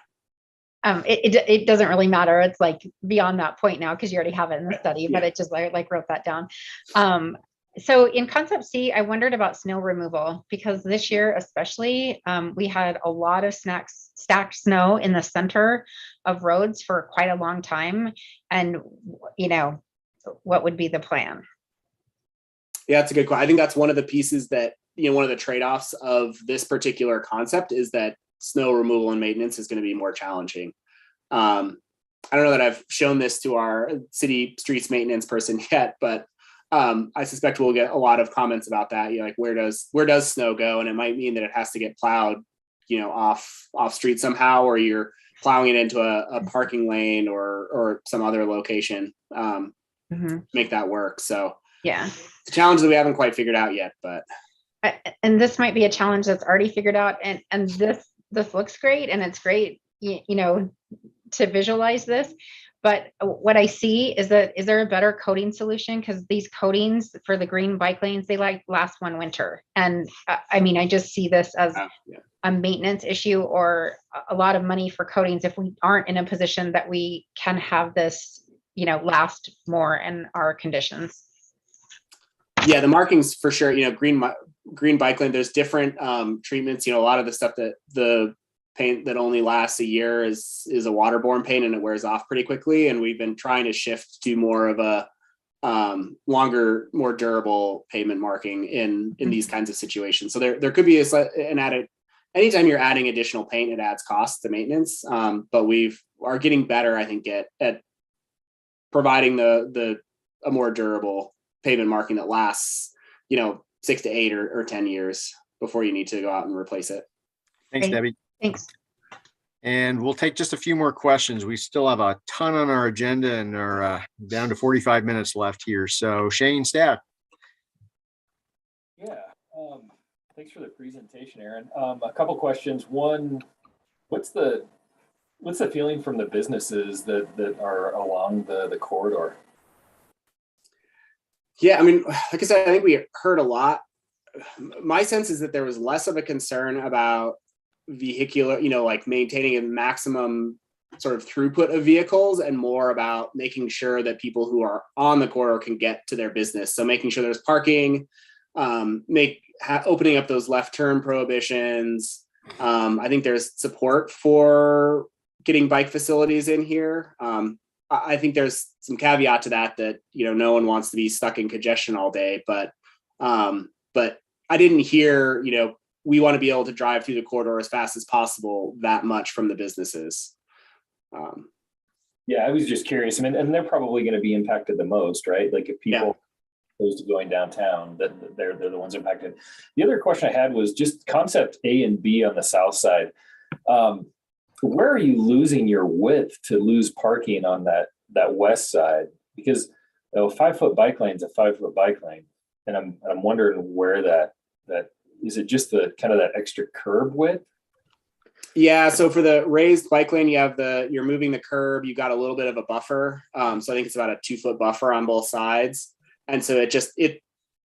It doesn't really matter. It's like beyond that point now, because you already have it in the study, but it just like wrote that down. So in concept C, I wondered about snow removal, because this year especially, we had a lot of stacked snow in the center of roads for quite a long time. And, what would be the plan? Yeah, that's a good question. I think that's one of the pieces that, one of the trade-offs of this particular concept is that snow removal and maintenance is going to be more challenging. I don't know that I've shown this to our city streets maintenance person yet, but I suspect we'll get a lot of comments about that. Like, where does snow go? And it might mean that it has to get plowed, off street somehow, or you're plowing it into a parking lane or some other location to make that work. So Yeah, it's a challenge that we haven't quite figured out yet, but. And this might be a challenge that's already figured out. And this looks great, and it's great, to visualize this. But what I see is there a better coating solution? Because these coatings for the green bike lanes, they last one winter. And I just see this as a maintenance issue, or a lot of money for coatings if we aren't in a position that we can have this, last more in our conditions. Yeah, the markings for sure, green bike lane, there's different treatments. A lot of the stuff that the paint that only lasts a year is a waterborne paint, and it wears off pretty quickly. And we've been trying to shift to more of a longer, more durable pavement marking in these kinds of situations. So there could be an added, anytime you're adding additional paint, it adds costs to maintenance. But are getting better, I think, at providing a more durable pavement marking that lasts, 6 to 8 or 10 years before you need to go out and replace it. Thanks, Great. Debbie. Thanks. And we'll take just a few more questions. We still have a ton on our agenda, and are down to 45 minutes left here. So Shane, staff. Yeah, thanks for the presentation, Aaron. A couple questions. One, what's the feeling from the businesses that are along the corridor? Yeah, like I said, I think we heard a lot. My sense is that there was less of a concern about vehicular, like maintaining a maximum sort of throughput of vehicles, and more about making sure that people who are on the corridor can get to their business. So making sure there's parking, opening up those left turn prohibitions. I think there's support for getting bike facilities in here. I think there's some caveat to that no one wants to be stuck in congestion all day, but I didn't hear, we want to be able to drive through the corridor as fast as possible that much from the businesses. Yeah, I was just curious. And they're probably going to be impacted the most, right? Like if people opposed to going downtown, that they're the ones impacted. The other question I had was just concept A and B on the south side. Where are you losing your width to lose parking on that west side? Because a 5-foot bike lane is a 5-foot bike lane, and I'm wondering where that is. It just the kind of that extra curb width? Yeah, so for the raised bike lane, you're moving the curb, you got a little bit of a buffer. So I think it's about a 2-foot buffer on both sides. And so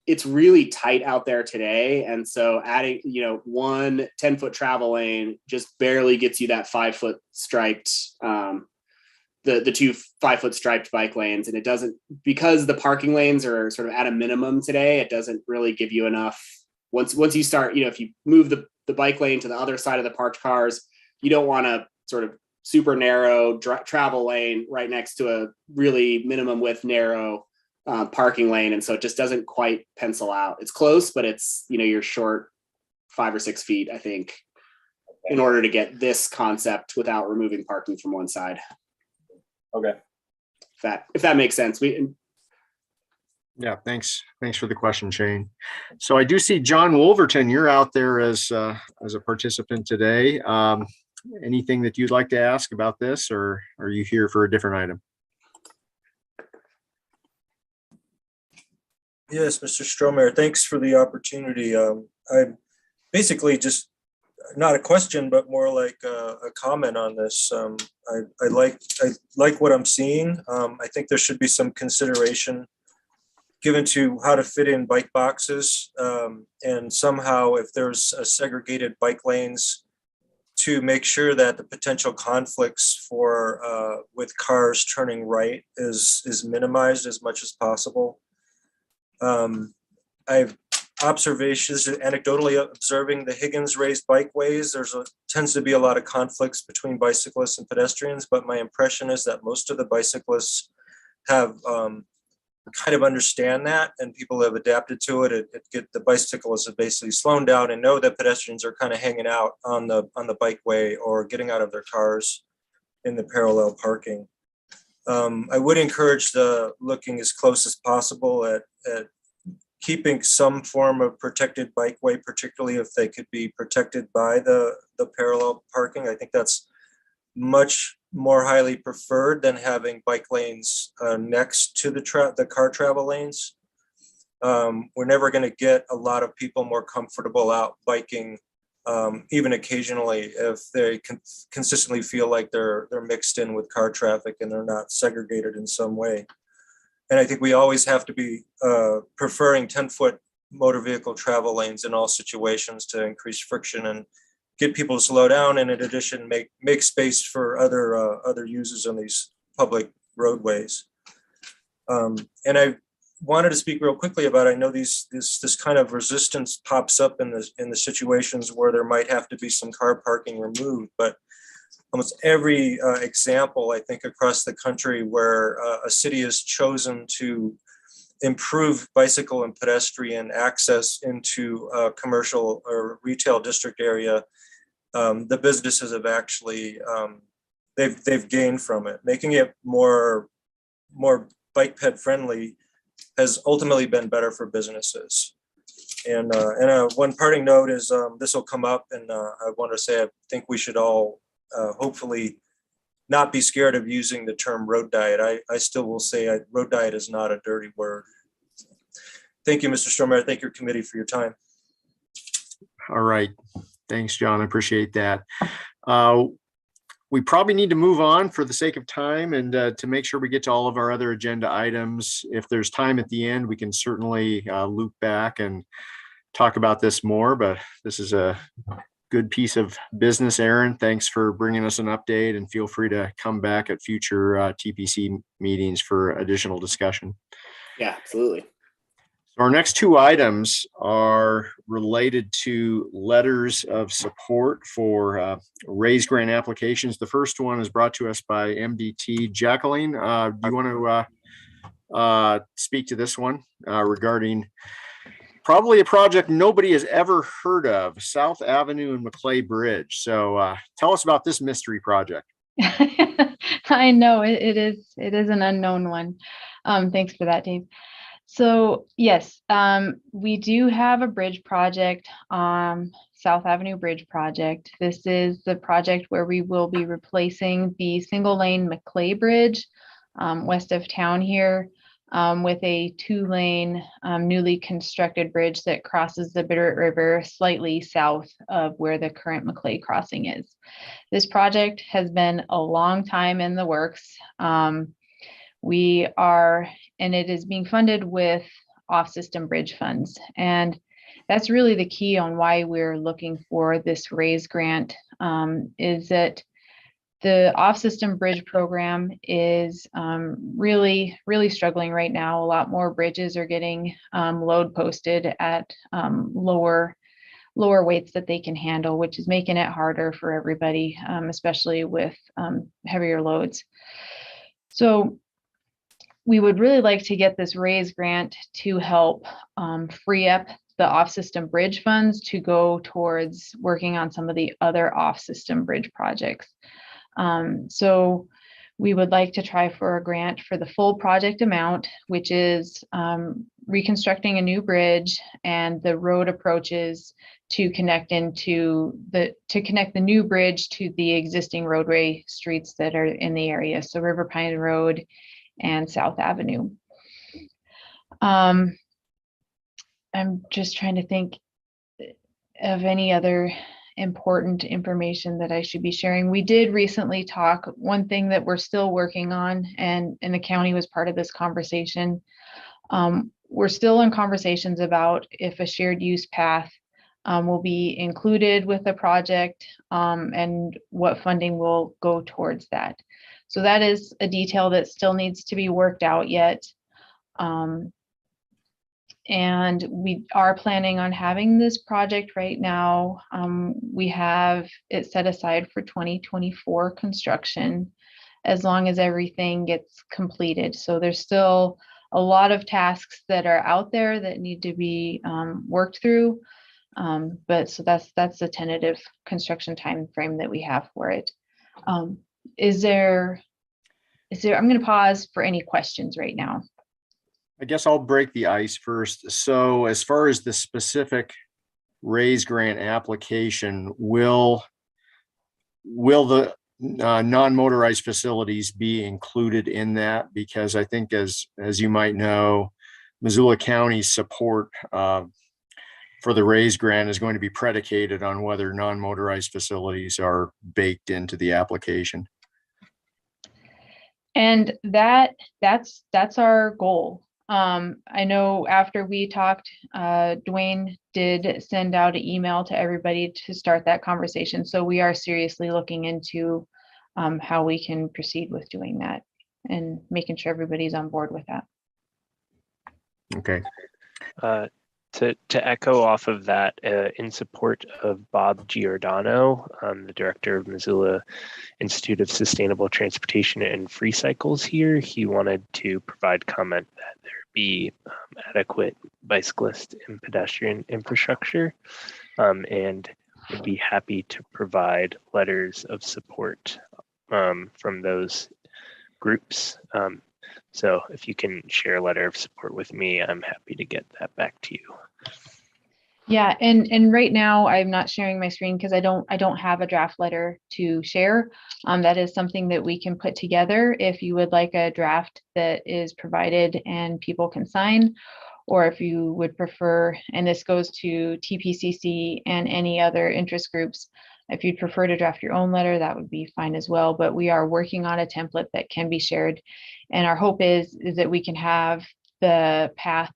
it's really tight out there today. And so adding, one 10-foot travel lane just barely gets you that 5-foot striped, the 2 5-foot striped bike lanes. And it doesn't, because the parking lanes are sort of at a minimum today, it doesn't really give you enough. Once you start, if you move the bike lane to the other side of the parked cars, you don't want a sort of super narrow travel lane right next to a really minimum width narrow parking lane. And so it just doesn't quite pencil out. It's close, but it's, you're short 5 or 6 feet, I think, in order to get this concept without removing parking from one side. Okay. If that makes sense. Yeah, thanks for the question, Shane. So I do see John Wolverton, you're out there as a participant today. Anything that you'd like to ask about this, or are you here for a different item? Yes, Mr. Strohmeyer, thanks for the opportunity. I'm basically just not a question, but more like a comment on this. I like what I'm seeing. I think there should be some consideration given to how to fit in bike boxes, and somehow if there's a segregated bike lanes, to make sure that the potential conflicts for with cars turning right is minimized as much as possible. I've observations anecdotally observing the Higgins raised bikeways. Tends to be a lot of conflicts between bicyclists and pedestrians, but my impression is that most of the bicyclists have kind of understand that, and people have adapted to it. The bicyclists have basically slowed down and know that pedestrians are kind of hanging out on the bikeway or getting out of their cars in the parallel parking. I would encourage looking as close as possible at keeping some form of protected bikeway, particularly if they could be protected by the parallel parking. I think that's much more highly preferred than having bike lanes next to the car travel lanes. We're never going to get a lot of people more comfortable out biking, even occasionally, if they consistently feel like they're mixed in with car traffic and they're not segregated in some way. And I think we always have to be preferring 10-foot motor vehicle travel lanes in all situations to increase friction and get people to slow down, and in addition, make space for other users on these public roadways. And I wanted to speak real quickly about, I know this kind of resistance pops up in the situations where there might have to be some car parking removed, but almost every example, I think, across the country where a city has chosen to improve bicycle and pedestrian access into a commercial or retail district area, the businesses have actually, they've gained from it. Making it more bike ped friendly has ultimately been better for businesses. And one parting note is this will come up, and I want to say I think we should all hopefully not be scared of using the term road diet. I still will say road diet is not a dirty word. Thank you, Mr. Strohmeyer. Thank your committee for your time. All right. Thanks, John. I appreciate that. We probably need to move on for the sake of time and to make sure we get to all of our other agenda items. If there's time at the end, we can certainly loop back and talk about this more, but this is a good piece of business, Aaron. Thanks for bringing us an update, and feel free to come back at future TPC meetings for additional discussion. Yeah, absolutely. So our next two items are related to letters of support for raised grant applications. The first one is brought to us by MDT. Jacqueline, do you want to speak to this one regarding probably a project nobody has ever heard of, South Avenue and Mcclay Bridge? So tell us about this mystery project. I know it is an unknown one. Thanks for that, Dave. So yes, we do have a bridge project, South Avenue Bridge project. This is the project where we will be replacing the single lane Mcclay Bridge west of town here with a 2-lane newly constructed bridge that crosses the Bitterroot River slightly south of where the current Mcclay crossing is. This project has been a long time in the works. And it is being funded with off-system bridge funds. And that's really the key on why we're looking for this RAISE grant, is that the off-system bridge program is really, really struggling right now. A lot more bridges are getting load posted at lower weights that they can handle, which is making it harder for everybody, especially with heavier loads. So we would really like to get this RAISE grant to help free up the off-system bridge funds to go towards working on some of the other off-system bridge projects. So we would like to try for a grant for the full project amount, which is reconstructing a new bridge and the road approaches to connect the new bridge to the existing roadway streets that are in the area. So River Pine Road and South Avenue. I'm just trying to think of any other important information that I should be sharing. We did recently talk, one thing that we're still working on, and the county was part of this conversation. We're still in conversations about if a shared use path will be included with the project and what funding will go towards that. So that is a detail that still needs to be worked out yet. And we are planning on having this project right now. We have it set aside for 2024 construction, as long as everything gets completed. So there's still a lot of tasks that are out there that need to be worked through. But so that's the tentative construction time frame that we have for it. I'm going to pause for any questions right now. I guess I'll break the ice first. So as far as the specific RAISE grant application, will the non-motorized facilities be included in that? Because I think as you might know, Missoula County's support for the RAISE grant is going to be predicated on whether non-motorized facilities are baked into the application. And that's our goal. I know after we talked, Dwayne did send out an email to everybody to start that conversation. So we are seriously looking into how we can proceed with doing that and making sure everybody's on board with that. Okay. To echo off of that, in support of Bob Giordano, the director of Missoula Institute of Sustainable Transportation and Free Cycles here, he wanted to provide comment that there be adequate bicyclist and pedestrian infrastructure, and would be happy to provide letters of support from those groups. So if you can share a letter of support with me, I'm happy to get that back to you. Yeah, and right now I'm not sharing my screen because I don't have a draft letter to share. That is something that we can put together if you would like a draft that is provided and people can sign, or if you would prefer, and this goes to TPCC and any other interest groups, if you'd prefer to draft your own letter, that would be fine as well. But we are working on a template that can be shared. And our hope is that we can have the path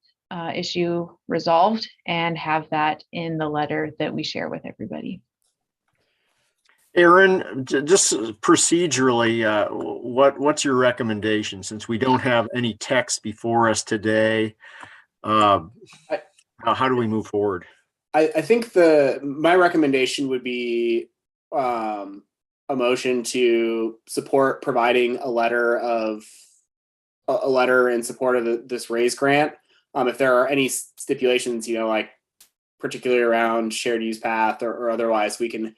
issue resolved and have that in the letter that we share with everybody. Aaron, just procedurally, what's your recommendation, since we don't have any text before us today? How do we move forward? I think my recommendation would be a motion to support providing a letter in support of this RAISE grant. If there are any stipulations, like particularly around shared use path or otherwise, we can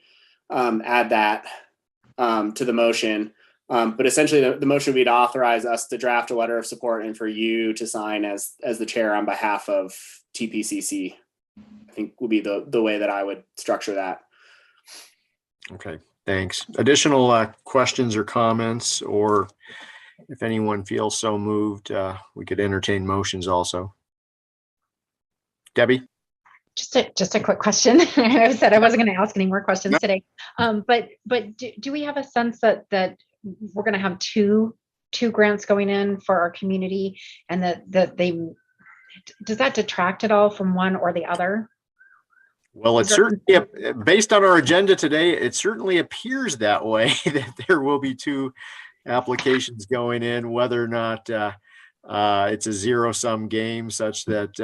add that to the motion. But essentially, the motion would be to authorize us to draft a letter of support and for you to sign as the chair on behalf of TPCC. I think would be the way that I would structure that. Okay, thanks. Additional questions or comments, or if anyone feels so moved, we could entertain motions also. Debbie? Just a quick question. I said I wasn't going to ask any more questions today. But do we have a sense that we're going to have two grants going in for our community, and that they, does that detract at all from one or the other? Well, it's certainly, based on our agenda today, it certainly appears that way, that there will be two applications going in, whether or not it's a zero-sum game such that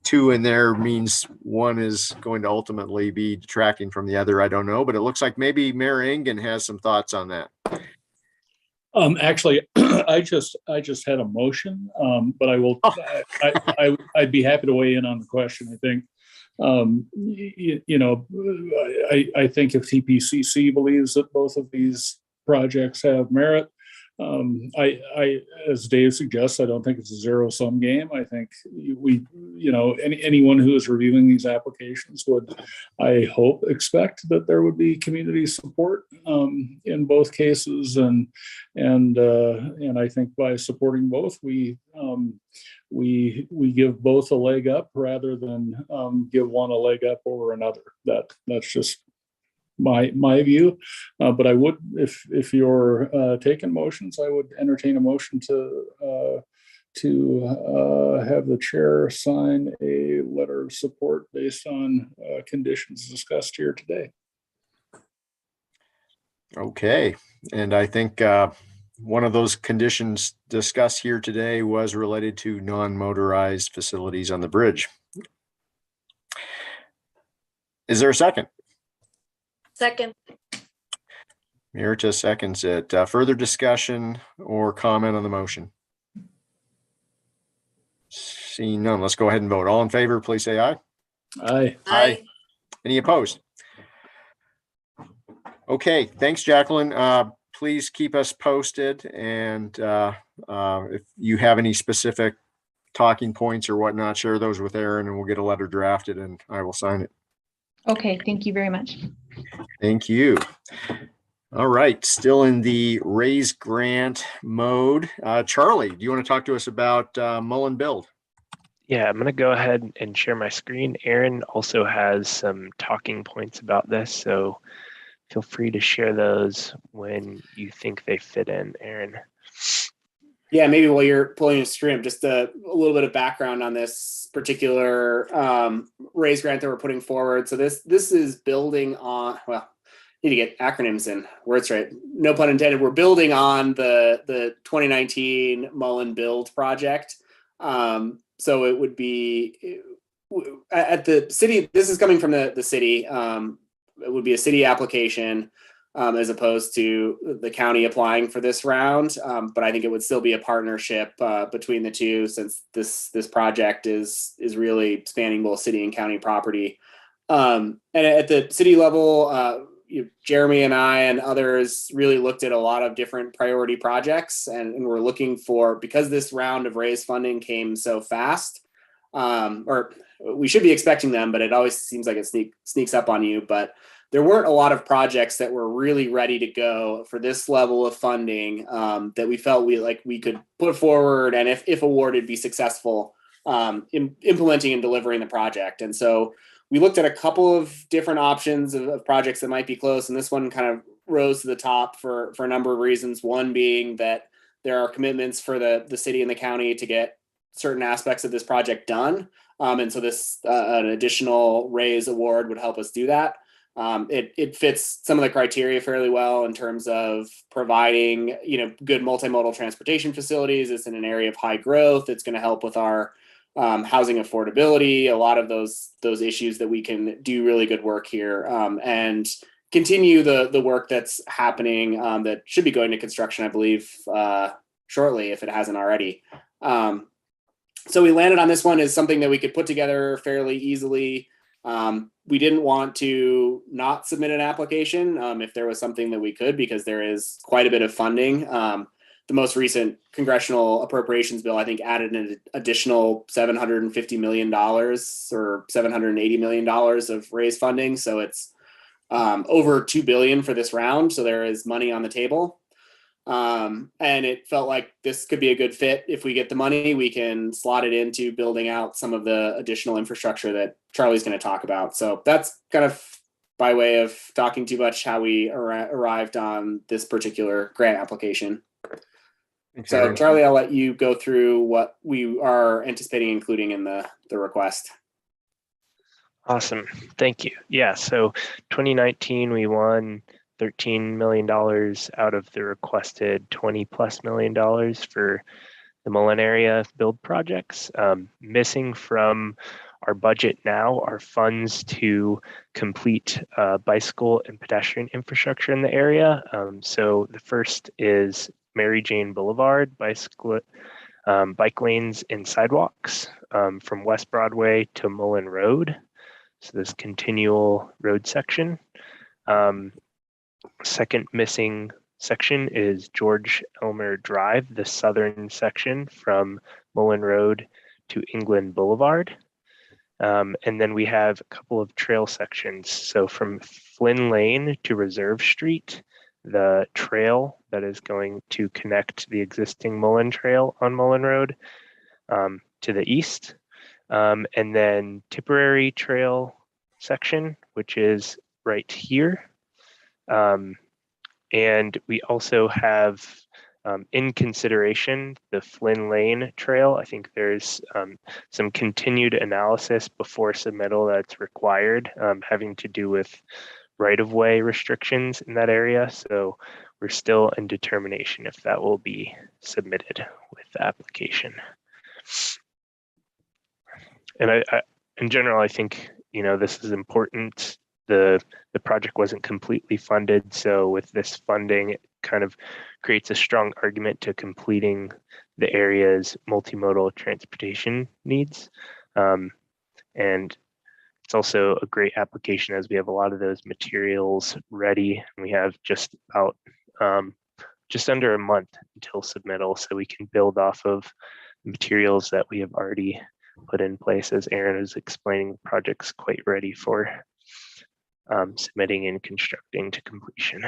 two in there means one is going to ultimately be detracting from the other. I don't know, but it looks like maybe Mayor Engen has some thoughts on that. Actually, I just had a motion, but I will. I'd be happy to weigh in on the question. I think, I think if TPCC believes that both of these projects have merit, as Dave suggests, I don't think it's a zero-sum game. I think anyone who is reviewing these applications would, I hope, expect that there would be community support in both cases, and I think by supporting both, we give both a leg up rather than give one a leg up over another. That's just my view, but I would, if you're taking motions, I would entertain a motion to have the chair sign a letter of support based on conditions discussed here today. Okay, and I think one of those conditions discussed here today was related to non-motorized facilities on the bridge. Is there a second? Second. Mirta seconds it. Further discussion or comment on the motion? Seeing none, let's go ahead and vote. All in favor, please say aye. Aye. Aye. Any opposed? Okay, thanks, Jacqueline. Please keep us posted, and if you have any specific talking points or whatnot, share those with Aaron, and we'll get a letter drafted and I will sign it. Okay, thank you very much. Thank you. All right, still in the raise grant mode. Charlie, do you want to talk to us about Mullen Build? Yeah, I'm going to go ahead and share my screen. Aaron also has some talking points about this, so feel free to share those when you think they fit in, Aaron. Yeah, maybe while you're pulling a screen, just a little bit of background on this particular raise grant that we're putting forward. So this is building on, well, need to get acronyms in, words right. No pun intended. We're building on the 2019 Mullen Build project. So it would be at the city. This is coming from the city. It would be a city application. As opposed to the county applying for this round. But I think it would still be a partnership between the two, since this project is really spanning both city and county property. And at the city level, Jeremy and I and others really looked at a lot of different priority projects, and we're looking for, because this round of raise funding came so fast, or we should be expecting them, but it always seems like it sneaks up on you. But there weren't a lot of projects that were really ready to go for this level of funding that we felt we could put forward, and if awarded, be successful implementing and delivering the project. And so we looked at a couple of different options of projects that might be close, and this one kind of rose to the top for a number of reasons. One being that there are commitments for the city and the county to get certain aspects of this project done, and so this an additional raise award would help us do that. It fits some of the criteria fairly well in terms of providing, good multimodal transportation facilities. It's in an area of high growth. It's going to help with our housing affordability, a lot of those issues that we can do really good work here, and continue the work that's happening that should be going to construction, I believe, shortly, if it hasn't already. So we landed on this one as something that we could put together fairly easily. We didn't want to not submit an application if there was something that we could, because there is quite a bit of funding. The most recent congressional appropriations bill, I think, added an additional $750 million or $780 million of raised funding. So it's over $2 billion for this round. So there is money on the table. And it felt like this could be a good fit. If we get the money, we can slot it into building out some of the additional infrastructure that Charlie's going to talk about. So that's kind of by way of talking too much how we arrived on this particular grant application. So Charlie, I'll let you go through what we are anticipating including in the request. Awesome. Thank you. Yeah. So 2019, we won $13 million out of the requested $20+ million for the Mullen area build projects. Missing from our budget now are funds to complete bicycle and pedestrian infrastructure in the area. So the first is Mary Jane Boulevard, bike lanes and sidewalks from West Broadway to Mullen Road. So this continual road section. Second missing section is George Elmer Drive, the southern section from Mullen Road to England Boulevard. And then we have a couple of trail sections. So from Flynn Lane to Reserve Street, the trail that is going to connect the existing Mullen Trail on Mullen Road to the east. And then Tipperary Trail section, which is right here. And we also have in consideration the Flynn Lane Trail. I think there's some continued analysis before submittal that's required, having to do with right-of-way restrictions in that area. So we're still in determination if that will be submitted with the application. And I in general, I think, you know, this is important. The project wasn't completely funded. So with this funding, it kind of creates a strong argument to completing the area's multimodal transportation needs. And it's also a great application as we have a lot of those materials ready. And we have just about just under a month until submittal, so we can build off of the materials that we have already put in place. As Aaron is explaining, the project's quite ready for submitting and constructing to completion.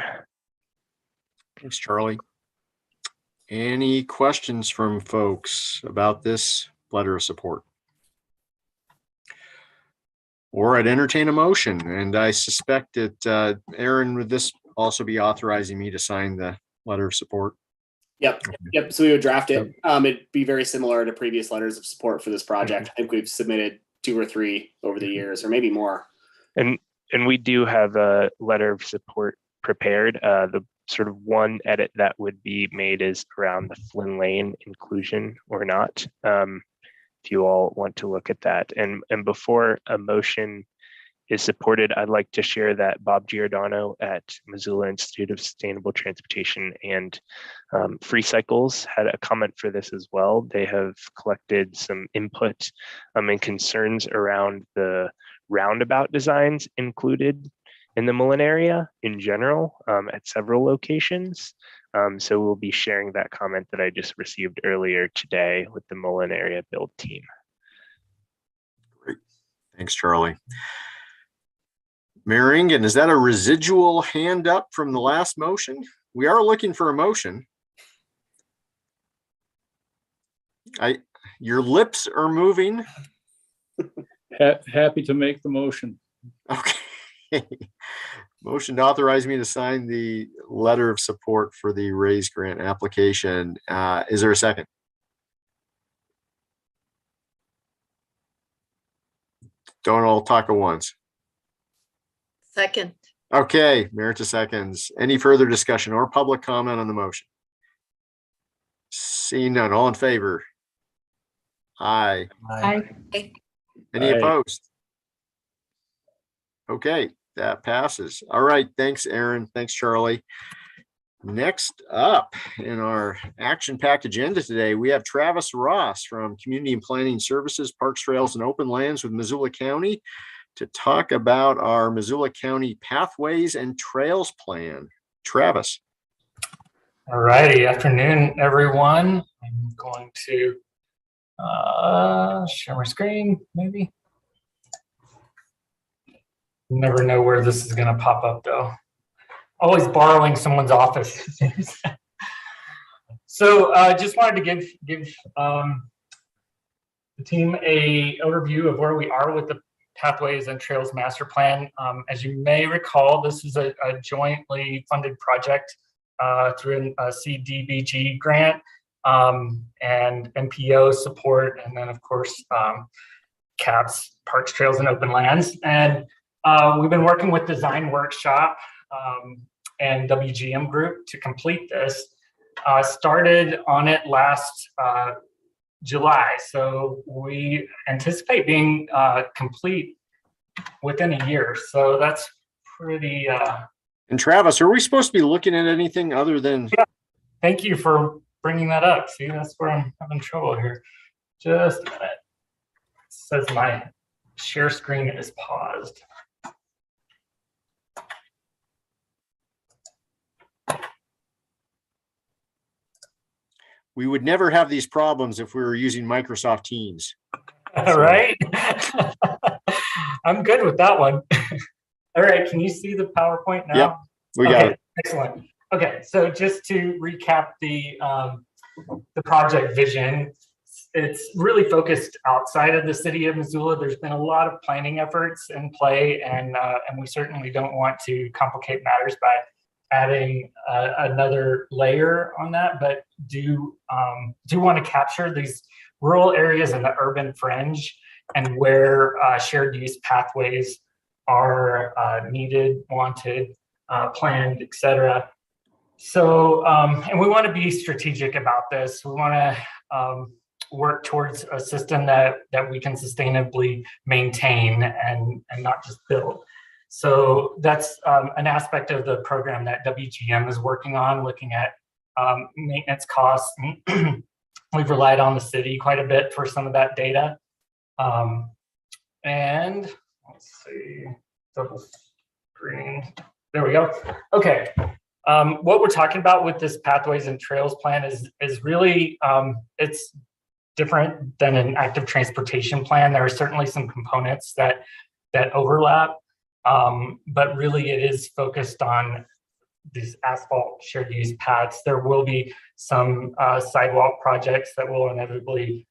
Thanks, Charlie. Any questions from folks about this letter of support? Or I'd entertain a motion, and I suspect that Aaron, would this also be authorizing me to sign the letter of support? Yep. Yep. So we would draft it. It'd be very similar to previous letters of support for this project. I think we've submitted 2 or 3 over the years, or maybe more. And we do have a letter of support prepared. The sort of one edit that would be made is around the Flynn Lane inclusion or not. If you all want to look at that. And before a motion is supported, I'd like to share that Bob Giordano at Missoula Institute of Sustainable Transportation and Free Cycles had a comment for this as well. They have collected some input and concerns around the roundabout designs included in the Mullen area in general at several locations. So we'll be sharing that comment that I just received earlier today with the Mullen area build team. Great. Thanks, Charlie. Mayor Ingen, is that a residual hand up from the last motion? We are looking for a motion. Your lips are moving. Happy to make the motion. Okay. Motion to authorize me to sign the letter of support for the RAISE grant application. Is there a second? Don't all talk at once. Second. Okay, Merita seconds. Any further discussion or public comment on the motion? Seeing none, all in favor? Aye. Aye. Any Aye. opposed? Okay, that passes. All right, thanks, Aaron. Thanks, Charlie. Next up in our action-packed agenda today, we have Travis Ross from Community and Planning Services, Parks, Trails, and Open Lands with Missoula County to talk about our Missoula County Pathways and Trails Plan. Travis. All righty, afternoon, everyone. I'm going to share my screen, maybe. Never know where this is going to pop up, though. Always borrowing someone's office. So just wanted to give the team a overview of where we are with the Pathways and Trails Master Plan. As you may recall, this is a jointly funded project through a CDBG grant and NPO support, and then of course CAPS, Parks, Trails, and Open Lands. And we've been working with Design Workshop and WGM Group to complete this. Started on it last July, so we anticipate being complete within a year. So that's pretty. And Travis, are we supposed to be looking at anything other than? Yeah. Thank you for bringing that up. See, that's where I'm having trouble here. Just a minute. It says my share screen is paused. We would never have these problems if we were using Microsoft Teams. All right. I'm good with that one. All right. Can you see the PowerPoint now? Yep, we got it. Excellent. Okay. So just to recap the project vision, it's really focused outside of the city of Missoula. There's been a lot of planning efforts in play, and we certainly don't want to complicate matters by adding another layer on that, but do want to capture these rural areas in the urban fringe and where shared use pathways are needed, wanted, planned, etc. So, and we want to be strategic about this. We want to work towards a system that we can sustainably maintain and not just build. So that's an aspect of the program that WGM is working on, looking at maintenance costs. We've relied on the city quite a bit for some of that data. And let's see, double screen. There we go. Okay. What we're talking about with this Pathways and Trails Plan is really, it's different than an active transportation plan. There are certainly some components that overlap. But really it is focused on these asphalt shared use paths. There will be some sidewalk projects that will inevitably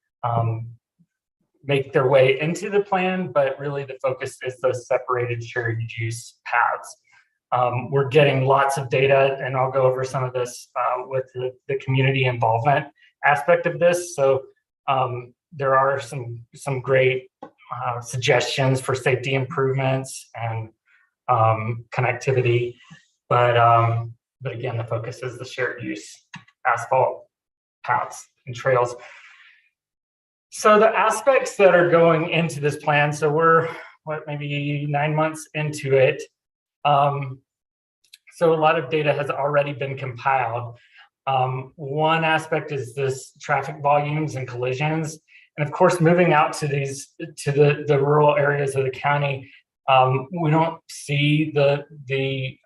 make their way into the plan, but really the focus is the separated shared use paths. We're getting lots of data, and I'll go over some of this with the community involvement aspect of this. So there are some great suggestions for safety improvements and connectivity, but again, the focus is the shared use asphalt paths and trails. So the aspects that are going into this plan, so we're maybe 9 months into it. So a lot of data has already been compiled. One aspect is this traffic volumes and collisions. And of course, moving out to the rural areas of the county, we don't see the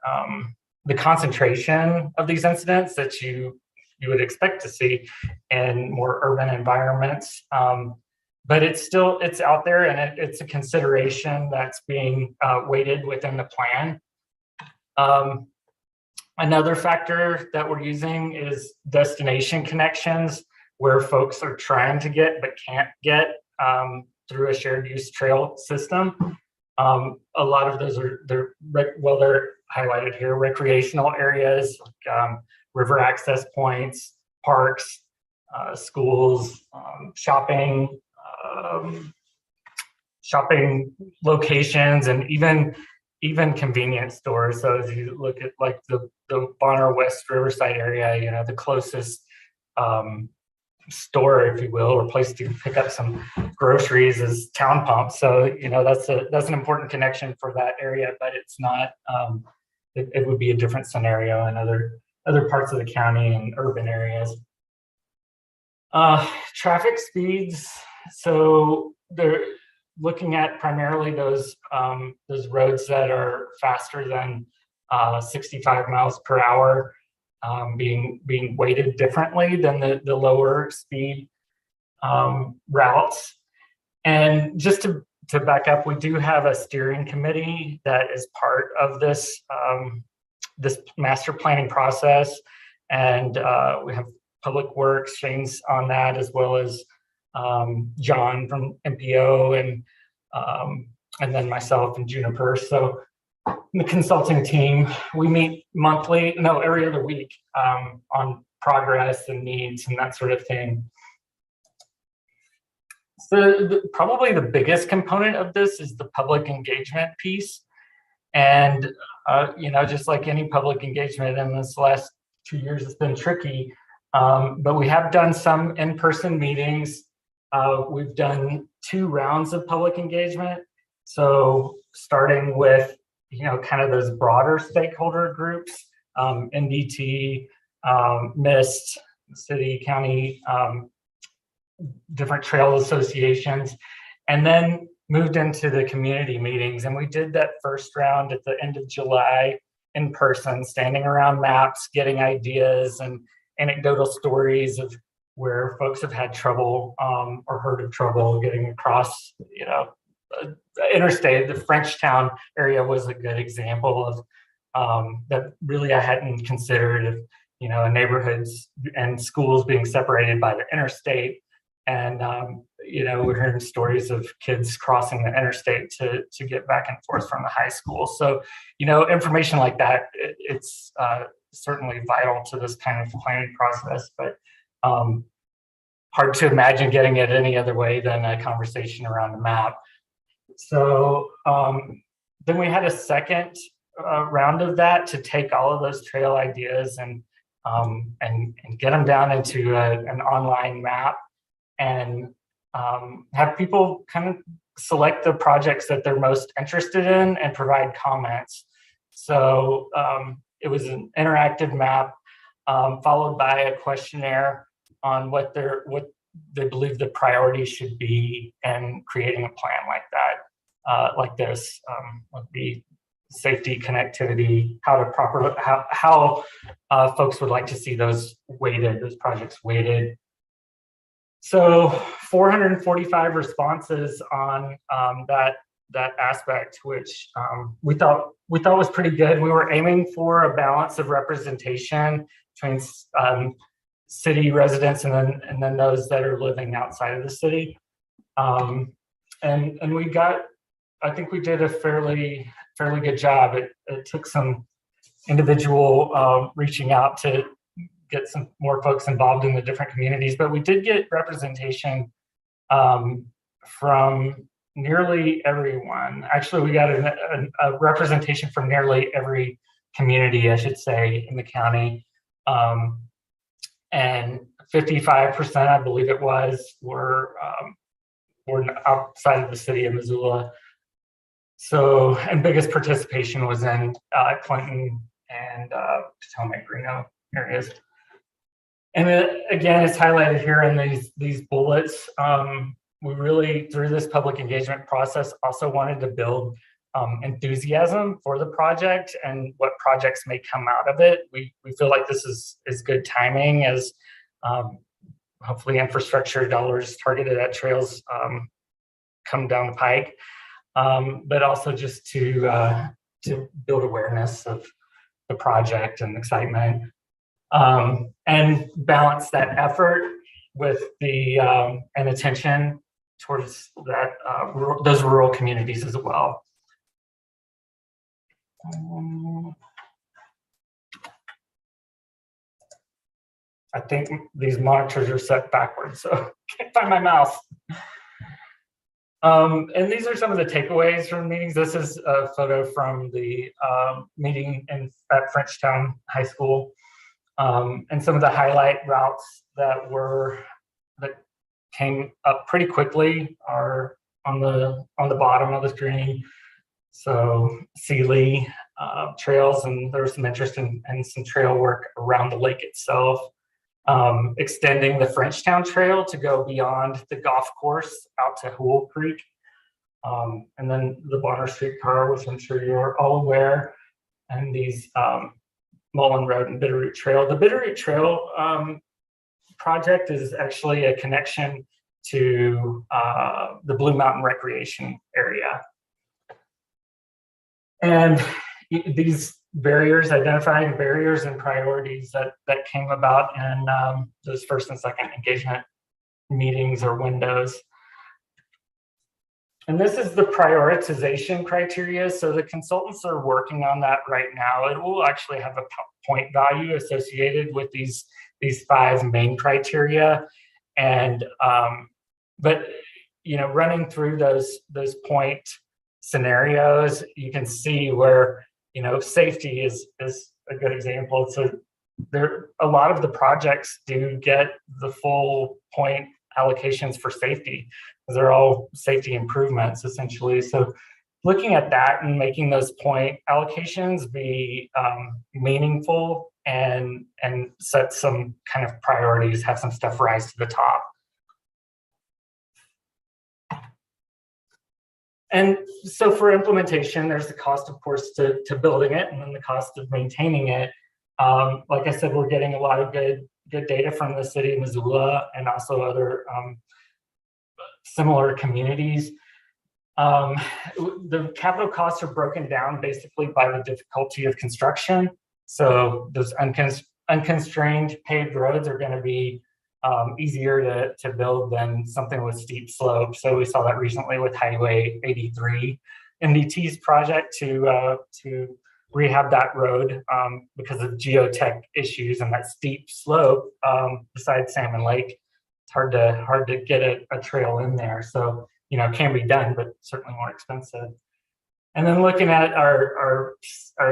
concentration of these incidents that you would expect to see in more urban environments. But it's out there, and it's a consideration that's being weighted within the plan. Another factor that we're using is destination connections, where folks are trying to get but can't get through a shared use trail system. A lot of those they're highlighted here: recreational areas, river access points, parks, schools, shopping locations, and even convenience stores. So as you look at like the Bonner West Riverside area, the closest store, if you will, or place to pick up some groceries is Town Pump. So that's an important connection for that area, but it's not. It would be a different scenario in other parts of the county and urban areas. Traffic speeds. So looking at primarily those roads that are faster than 65 miles per hour, being weighted differently than the lower speed routes. And just to back up, we do have a steering committee that is part of this this master planning process, and we have Public Works, Shane's on that, as well as John from MPO, and then myself and Juniper. So the consulting team, we meet every other week on progress and needs and that sort of thing. So probably the biggest component of this is the public engagement piece. And, just like any public engagement in this last 2 years, it's been tricky. But we have done some in-person meetings. We've done 2 rounds of public engagement. So starting with, kind of those broader stakeholder groups, NDT, MIST, city, county, different trail associations, and then moved into the community meetings. And we did that first round at the end of July in person, standing around maps, getting ideas and anecdotal stories of where folks have had trouble or heard of trouble getting across, interstate. The Frenchtown area was a good example of that really I hadn't considered, of, neighborhoods and schools being separated by the interstate. And, we're hearing stories of kids crossing the interstate to get back and forth from the high school. So, information like that, it's certainly vital to this kind of planning process, but hard to imagine getting it any other way than a conversation around a map. So then we had a second round of that to take all of those trail ideas and get them down into an online map, and have people kind of select the projects that they're most interested in and provide comments. So it was an interactive map followed by a questionnaire on what they believe the priorities should be, and creating a plan like that, like this would be safety, connectivity, how folks would like to see those projects weighted. So 445 responses on that aspect, which we thought was pretty good. We were aiming for a balance of representation between city residents and then those that are living outside of the city. And I think we did a fairly good job. It took some individual reaching out to get some more folks involved in the different communities, but we did get representation from nearly everyone. Actually, we got a representation from nearly every community, I should say, in the county. And 55%, I believe it was, were outside of the city of Missoula. So, and biggest participation was in Clinton and Potomac, Reno areas. And again, it's highlighted here in these bullets. We really, through this public engagement process, also wanted to build enthusiasm for the project and what projects may come out of it. We feel like this is good timing, as hopefully infrastructure dollars targeted at trails come down the pike, but also just to build awareness of the project and excitement, and balance that effort with the and attention towards that those rural communities as well. I think these monitors are set backwards, so I can't find my mouse. And these are some of the takeaways from meetings. This is a photo from the meeting at Frenchtown High School, and some of the highlight routes that came up pretty quickly are on the bottom of the screen. So Sealy trails, and there was some interest in some trail work around the lake itself. Extending the Frenchtown Trail to go beyond the golf course out to Hoole Creek. And then the Bonner streetcar, which I'm sure you're all aware, and these Mullen Road and Bitterroot Trail. The Bitterroot Trail project is actually a connection to the Blue Mountain Recreation Area. And these barriers, identifying barriers and priorities that came about in those first and second engagement meetings or windows. And this is the prioritization criteria. So the consultants are working on that right now. It will actually have a point value associated with these 5 main criteria. And but running through those point scenarios, you can see where safety is a good example. So a lot of the projects do get the full point allocations for safety, because they're all safety improvements essentially. So looking at that and making those point allocations be meaningful and set some kind of priorities, have some stuff rise to the top. And so for implementation, there's the cost, of course, to building it, and then the cost of maintaining it. Like I said, we're getting a lot of good data from the city of Missoula and also other similar communities. The capital costs are broken down basically by the difficulty of construction. So those unconstrained paved roads are going to be easier to build than something with steep slopes. So we saw that recently with Highway 83, MDT's project to rehab that road because of geotech issues and that steep slope beside Salmon Lake. It's hard to get a trail in there. So it can be done, but certainly more expensive. And then looking at our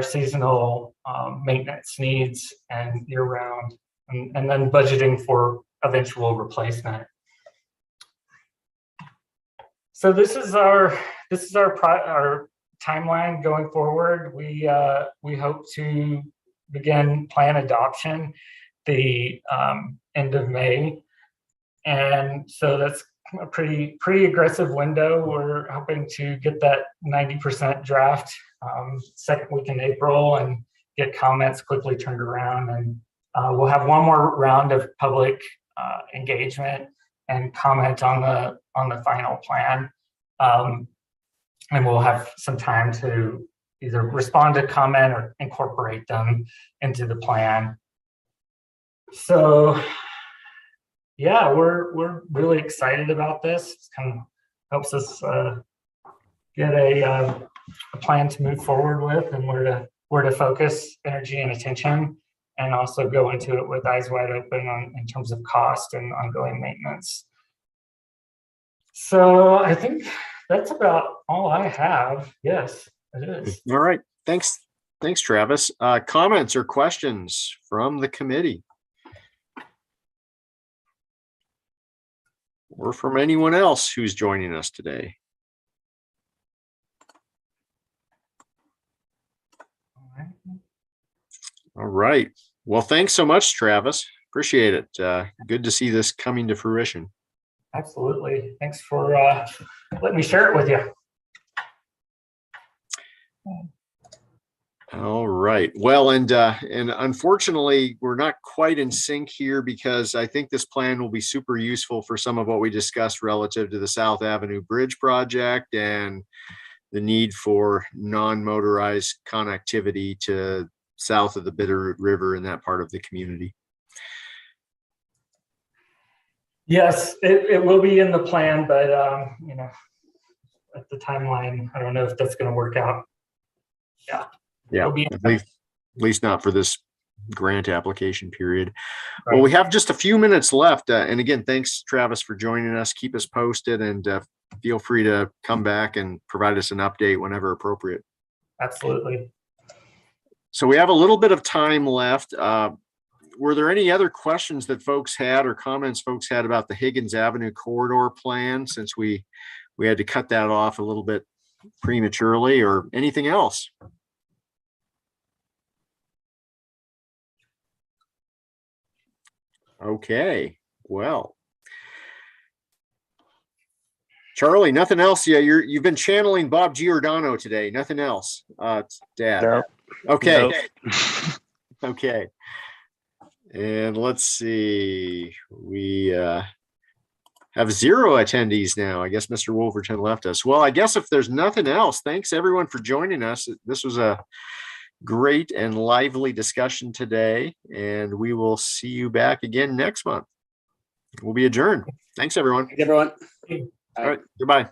seasonal maintenance needs and year round, and then budgeting for eventual replacement. So this is our timeline going forward. We hope to begin plan adoption the end of May, and so that's a pretty aggressive window. We're hoping to get that 90% draft second week in April and get comments quickly turned around, and we'll have one more round of public engagement and comment on the final plan, and we'll have some time to either respond to comment or incorporate them into the plan. So yeah, we're really excited about this. It kind of helps us get a plan to move forward with, and where to focus energy and attention, and also go into it with eyes wide open in terms of cost and ongoing maintenance. So I think that's about all I have. Yes, it is. All right. Thanks, Travis. Comments or questions from the committee? Or from anyone else who's joining us today? All right. Well, thanks so much, Travis. Appreciate it. Good to see this coming to fruition. Absolutely. Thanks for letting me share it with you. All right. Well, and unfortunately, we're not quite in sync here, because I think this plan will be super useful for some of what we discussed relative to the South Avenue Bridge project and the need for non-motorized connectivity to south of the Bitterroot River in that part of the community. Yes, it will be in the plan, but at the timeline, I don't know if that's going to work out. Yeah, at least not for this grant application period. Right. Well, we have just a few minutes left. And again, thanks, Travis, for joining us. Keep us posted, and feel free to come back and provide us an update whenever appropriate. Absolutely. So we have a little bit of time left. Were there any other questions that folks had or comments folks had about the Higgins Avenue corridor plan, since we had to cut that off a little bit prematurely, or anything else? Okay, well, Charlie, nothing else? Yeah, you've been channeling Bob Giordano today. Nothing else, Dad. No. Okay. Nope. Okay. And let's see. We have 0 attendees now. I guess Mr. Wolverton left us. Well, I guess if there's nothing else, thanks everyone for joining us. This was a great and lively discussion today, and we will see you back again next month. We'll be adjourned. Thanks, everyone. Thanks, everyone. All right. Goodbye.